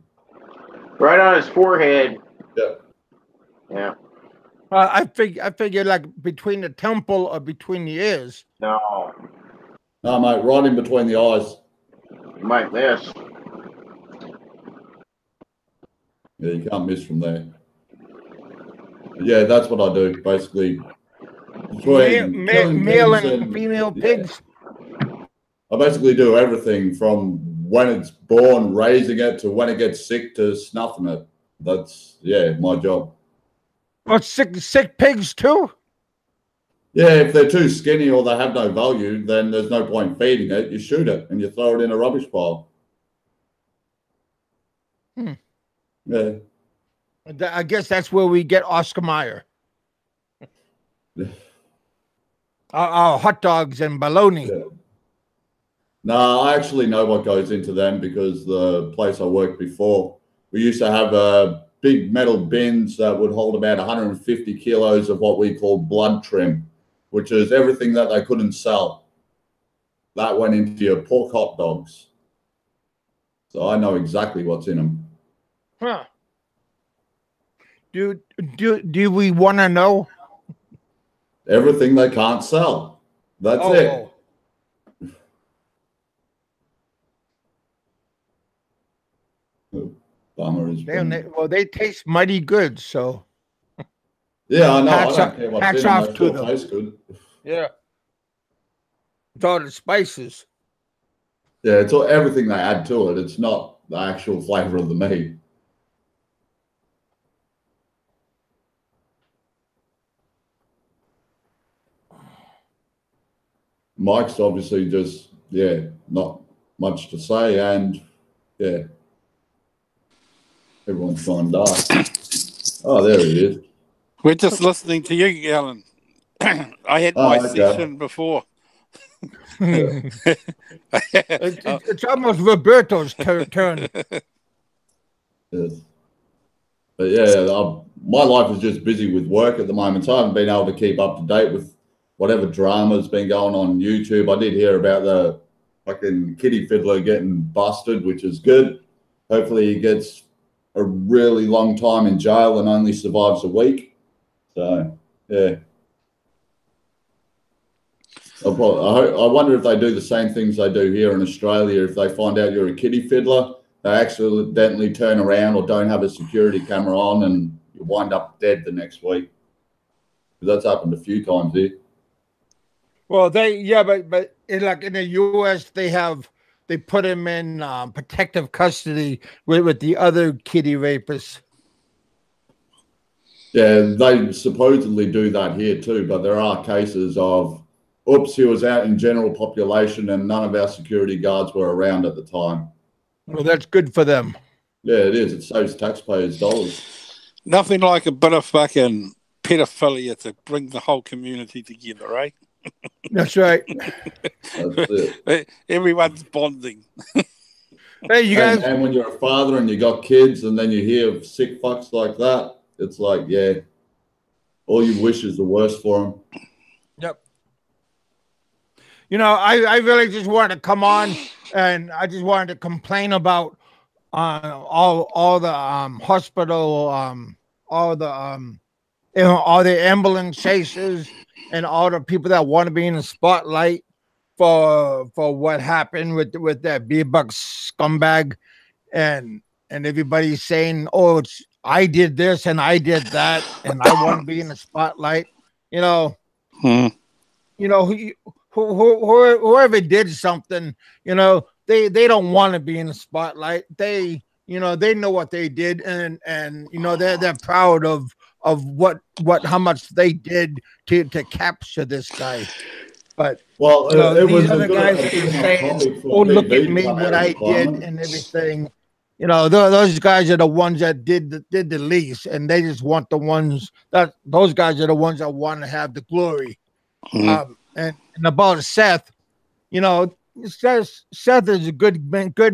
right on his forehead. Yeah. Yeah. I figure like between the temple or between the ears. No, No, mate, right in between the eyes. you might miss. Yeah, you can't miss from there. But yeah, that's what I do basically. Between killing Male pigs and female pigs. I basically do everything from when it's born, raising it, to when it gets sick, to snuffing it. That's my job. Oh, sick pigs too. Yeah, if they're too skinny or they have no value, then there's no point feeding it. You shoot it and you throw it in a rubbish pile. Yeah. I guess that's where we get Oscar Mayer. Our hot dogs and bologna. Yeah. No, I actually know what goes into them because the place I worked before, we used to have big metal bins that would hold about 150 kilos of what we call blood trim, which is everything that they couldn't sell. That went into your pork hot dogs. So I know exactly what's in them. Huh. Do we want to know? Everything they can't sell. That's it. Bummer is They taste mighty good, so yeah, I know. Hats I don't care what's in them. They still taste good. Yeah. With all the spices. Yeah, it's all everything they add to it. It's not the actual flavor of the meat. Mike's obviously just not much to say, and everyone's gone dark. Oh, there he is. We're just listening to you, Alan. I had my session before. It's almost Roberto's turn. Yes. But my life is just busy with work at the moment, so I haven't been able to keep up to date with whatever drama's been going on YouTube. I did hear about the fucking kitty fiddler getting busted, which is good. Hopefully he gets a really long time in jail and only survives a week. So, yeah. I wonder if they do the same things they do here in Australia. If they find out you're a kiddie fiddler, they accidentally turn around or don't have a security camera on, and you wind up dead the next week. That's happened a few times here. Well, but in the U.S. they put him in protective custody with the other kiddie rapists. Yeah, they supposedly do that here too, but there are cases of, oops, he was out in general population and none of our security guards were around at the time. Well, that's good for them. Yeah, it is. It saves taxpayers dollars. Nothing like a bit of fucking pedophilia to bring the whole community together, eh? That's right. That's it. Everyone's bonding. Hey, you guys. And when you're a father and you got kids and then you hear of sick fucks like that, it's like, yeah, all you wish is the worst for them. Yep. You know, I really just wanted to come on and I just wanted to complain about all the hospital, all the ambulance chasers and all the people that want to be in the spotlight for what happened with that B-Buck scumbag, and everybody's saying, oh, I did this and I did that and I want to be in the spotlight. You know, whoever did something, you know, they don't want to be in the spotlight. They know what they did, and you know, they're proud of how much they did to capture this guy. But well, you know, it these was other guys are saying, "Oh, look at me, what I did, and everything." You know, those guys are the ones that did the least, and they just want those guys are the ones that want to have the glory. And about Seth, you know, Seth is a good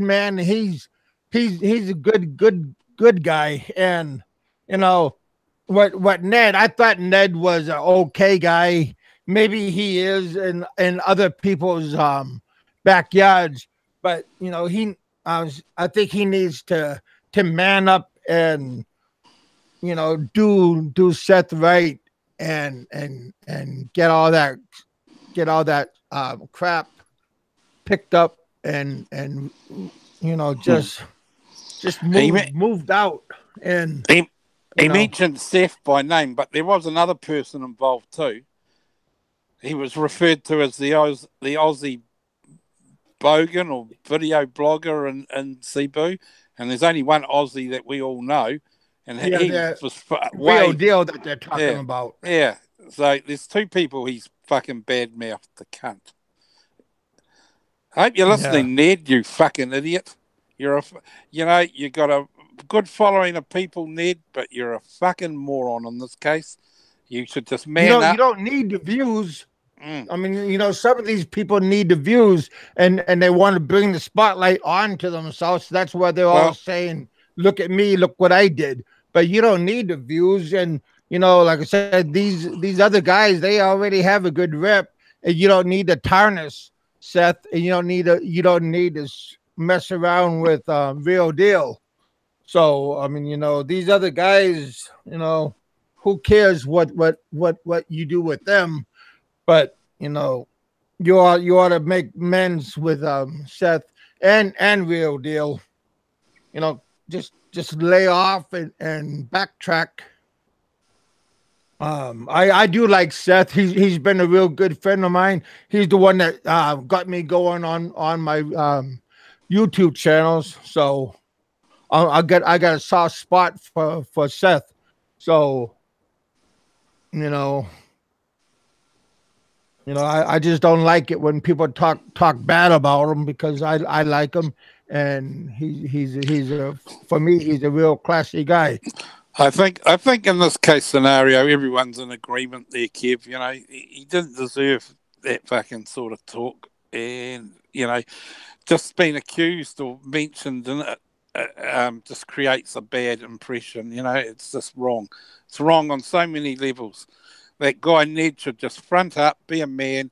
man. He's a good guy, and you know what Ned. I thought Ned was an okay guy. Maybe he is in other people's backyards, but you know, I think he needs to man up and, you know, do Seth right and get all that crap picked up and you know, just moved out. And he mentioned Seth by name, but there was another person involved too. He was referred to as the Aussie bogan or video blogger in Cebu, and there's only one Aussie that we all know, and he was real deal that they're talking about. Yeah, so there's two people he's fucking bad-mouthed, the cunt. I hope you're listening, Ned, you fucking idiot. You got a good following of people, Ned, but you're a fucking moron in this case. You should just man up. You don't need the views. I mean, you know, some of these people need the views, and they want to bring the spotlight onto themselves. That's why they're all saying, "Look at me, look what I did." But you don't need the views, and you know, like I said, these other guys, they already have a good rep, and you don't need to tarnish Seth, and you don't need to mess around with real deal. So I mean, you know, these other guys, you know, who cares what you do with them? But you know, you ought to make amends with Seth and real deal. You know, just lay off and backtrack. I do like Seth. He's been a real good friend of mine. He's the one that got me going on my YouTube channels. So I got a soft spot for Seth. So you know, I just don't like it when people talk bad about him, because I like him, and he's for me, he's a real classy guy. I think in this case scenario, everyone's in agreement there, Kev. You know, he didn't deserve that fucking sort of talk, and you know, just being accused or mentioned in it just creates a bad impression. You know, it's just wrong. It's wrong on so many levels. That guy Ned should just front up, be a man,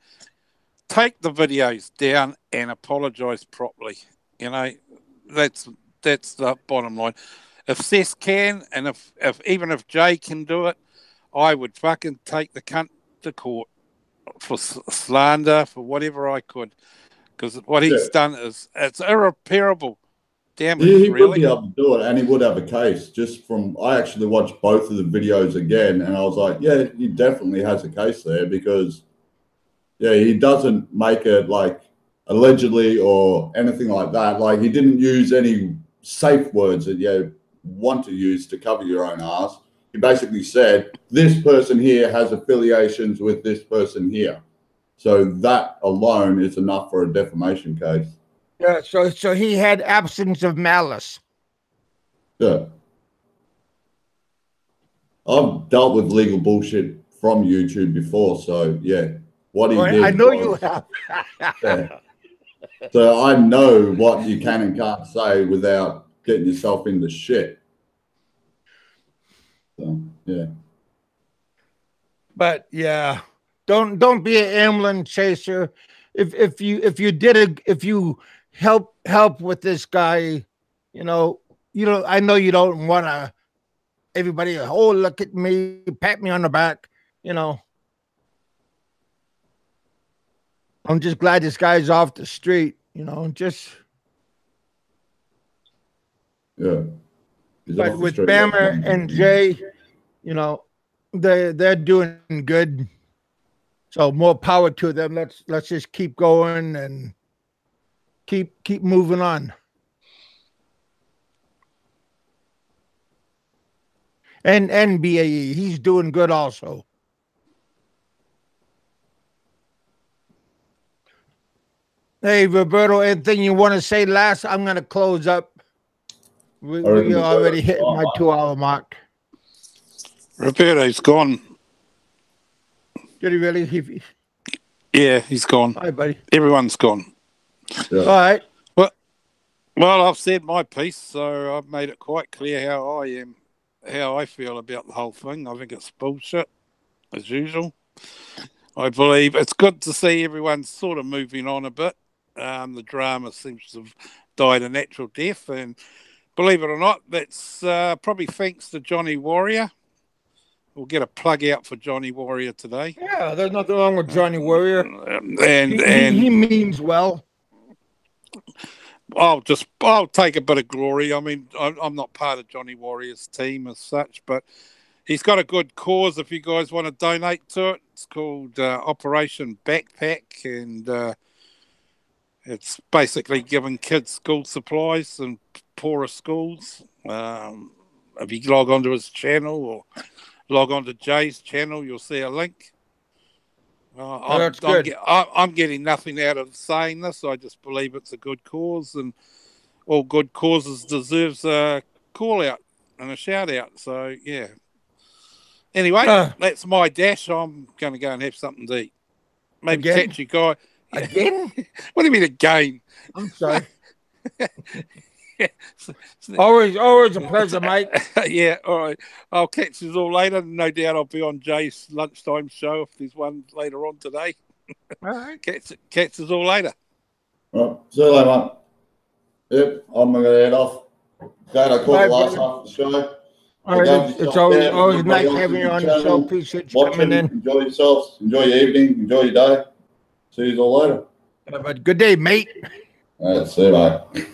take the videos down, and apologise properly. You know, that's the bottom line. If Seth can, and if even if Jay can do it, I would fucking take the cunt to court. slander, for whatever I could, because what he's done it's irreparable damage. He really, would be able to do it, and he would have a case. Just from, I actually watched both of the videos again, and I was like, yeah, he definitely has a case there, because he doesn't make it like allegedly or anything like that. Like, he didn't use any safe words that you want to use to cover your own ass. He basically said, this person here has affiliations with this person here. So that alone is enough for a defamation case. Yeah, so he had absence of malice. Yeah. I've dealt with legal bullshit from YouTube before, so yeah. What he did, I know you have. Yeah. So I know what you can and can't say without getting yourself into shit. So yeah. But yeah, don't be an ambulance chaser. If you help with this guy, I know you don't want to everybody, oh, look at me, pat me on the back, I'm just glad this guy's off the street, just. Yeah. But with Bammer and Jay, they're doing good. So more power to them. Let's just keep going and keep moving on. And BAE, he's doing good also. Hey, Roberto, anything you want to say last? I'm going to close up. We already hit my 2-hour mark. Roberto's gone. Did he really? Yeah, he's gone. Hi, buddy. Everyone's gone. Yeah. All right. Well, I've said my piece, so I've made it quite clear how I feel about the whole thing. I think it's bullshit, as usual. I believe it's good to see everyone sort of moving on a bit. The drama seems to have died a natural death, and believe it or not, that's probably thanks to Johnny Warrior. We'll get a plug out for Johnny Warrior today. Yeah, there's nothing wrong with Johnny Warrior. And he means well. I'll take a bit of glory. I mean, I'm not part of Johnny Warrior's team as such, but he's got a good cause if you guys want to donate to it. It's called Operation Backpack, and it's basically giving kids school supplies in poorer schools. If you log onto his channel or log onto Jay's channel, you'll see a link. I'm getting nothing out of saying this. I just believe it's a good cause, and all good causes deserves a call out and a shout out. So yeah. Anyway, that's my dash. I'm going to go and have something to eat. Maybe catch you guy again. What do you mean again? I'm sorry. Always a pleasure, Mike. Yeah, all right. I'll catch you all later. No doubt I'll be on Jay's lunchtime show if there's one later on today. All right. Catch us all later. All right. See you later, mate. Yep, I'm going to head off. Glad I caught the last half of the show. All right, it's always nice having you on the show. Appreciate you coming in. Enjoy yourselves. Enjoy your evening. Enjoy your day. See you all later. Have a good day, mate. All right, see you, mate.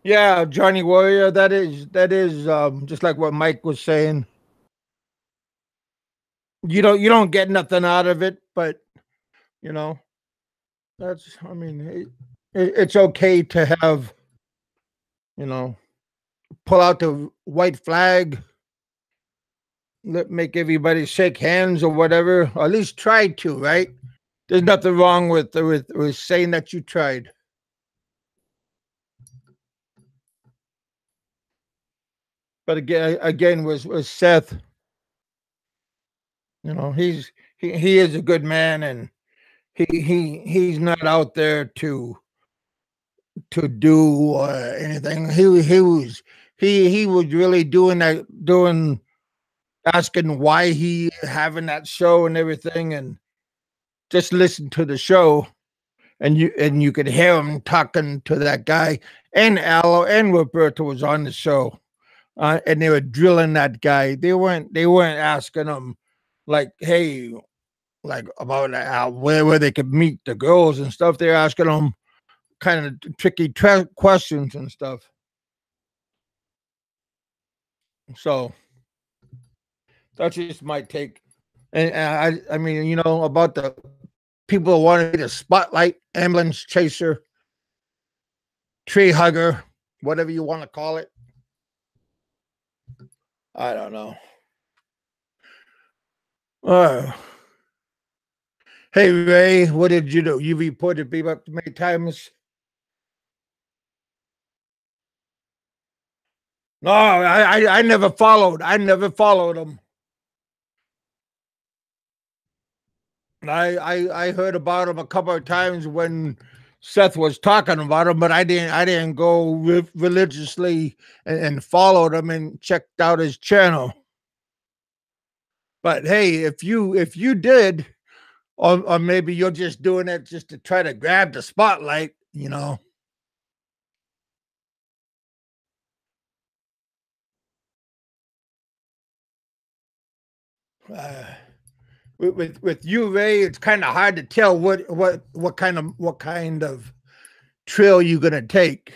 Yeah, Johnny Warrior, that is just like what Mike was saying. You don't get nothing out of it, but that's, I mean, it's okay to have, pull out the white flag, make everybody shake hands or whatever, or at least try to, right? There's nothing wrong with saying that you tried. But again, was Seth. He is a good man, and he's not out there to do anything. He was really asking why he having that show and everything, and just listen to the show, and you could hear him talking to that guy, and Aloe and Roberto was on the show. And they were drilling that guy. They weren't asking him like, hey, like about where they could meet the girls and stuff. They're asking them kind of tricky questions and stuff. So that's just my take. And I mean, you know, about the people wanting to spotlight, ambulance chaser, tree hugger, whatever you want to call it. I don't know. Hey Ray, what did you do? You reported people up many times. No, I never followed. I never followed them. I heard about him a couple of times when Seth was talking about him, but I didn't go religiously and followed him and checked out his channel. But hey, if you did, or maybe you're just doing it just to try to grab the spotlight, you know. With you, Ray, it's kind of hard to tell what kind of trail you're gonna take.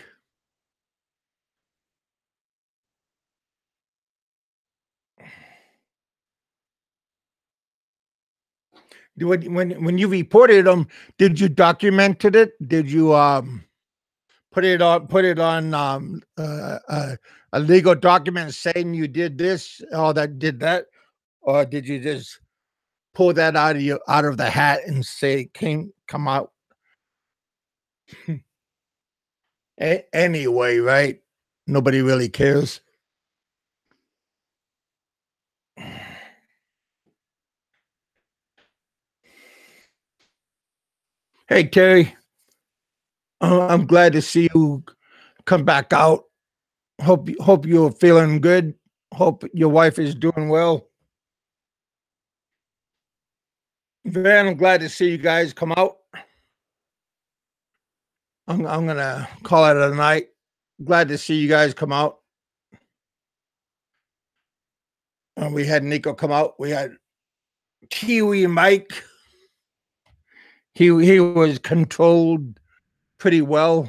When you reported them, did you document it? Did you put it on a legal document saying you did this or that did that, or did you just pull that out of the hat and say come out? Anyway, right? Nobody really cares. Hey Terry, I'm glad to see you come back out. Hope you're feeling good. Hope your wife is doing well. Van, I'm glad to see you guys come out. I'm gonna call it a night. Glad to see you guys come out. We had Nico come out. We had Kiwi Mike. He was controlled pretty well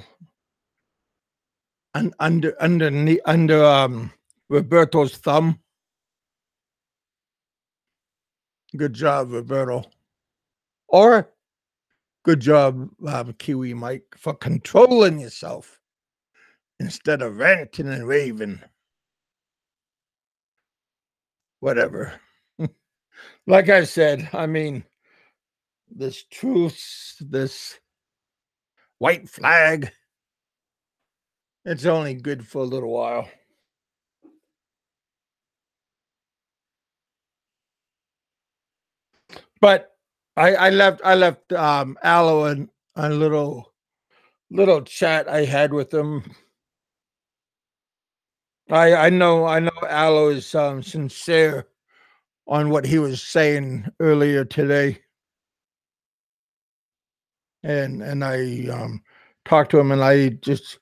under Roberto's thumb. Good job, Roberto. Or good job, Kiwi Mike, for controlling yourself instead of ranting and raving. Whatever. Like I said, I mean, this truce, this white flag, it's only good for a little while. But I left Aloe a little chat I had with him. I know Aloe is sincere on what he was saying earlier today. And I talked to him and I just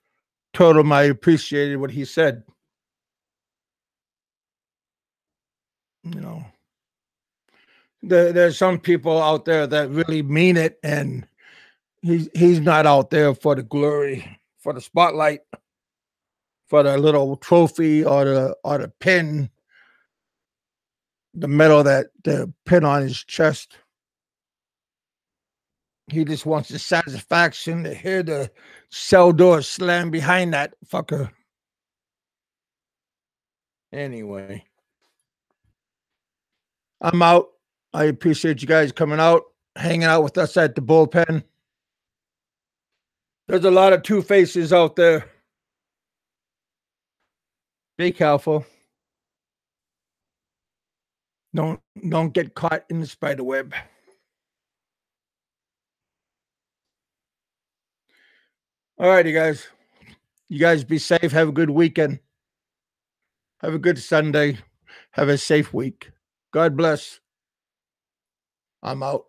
told him I appreciated what he said. You know, there's some people out there that really mean it, and he's not out there for the glory, for the spotlight, for the little trophy or the pin, the medal, that the pin on his chest. He just wants the satisfaction to hear the cell door slam behind that fucker. Anyway, I'm out. I appreciate you guys coming out, hanging out with us at the bullpen. There's a lot of 2faces out there. Be careful. Don't get caught in the spider web. All right, you guys. You guys be safe. Have a good weekend. Have a good Sunday. Have a safe week. God bless. I'm out.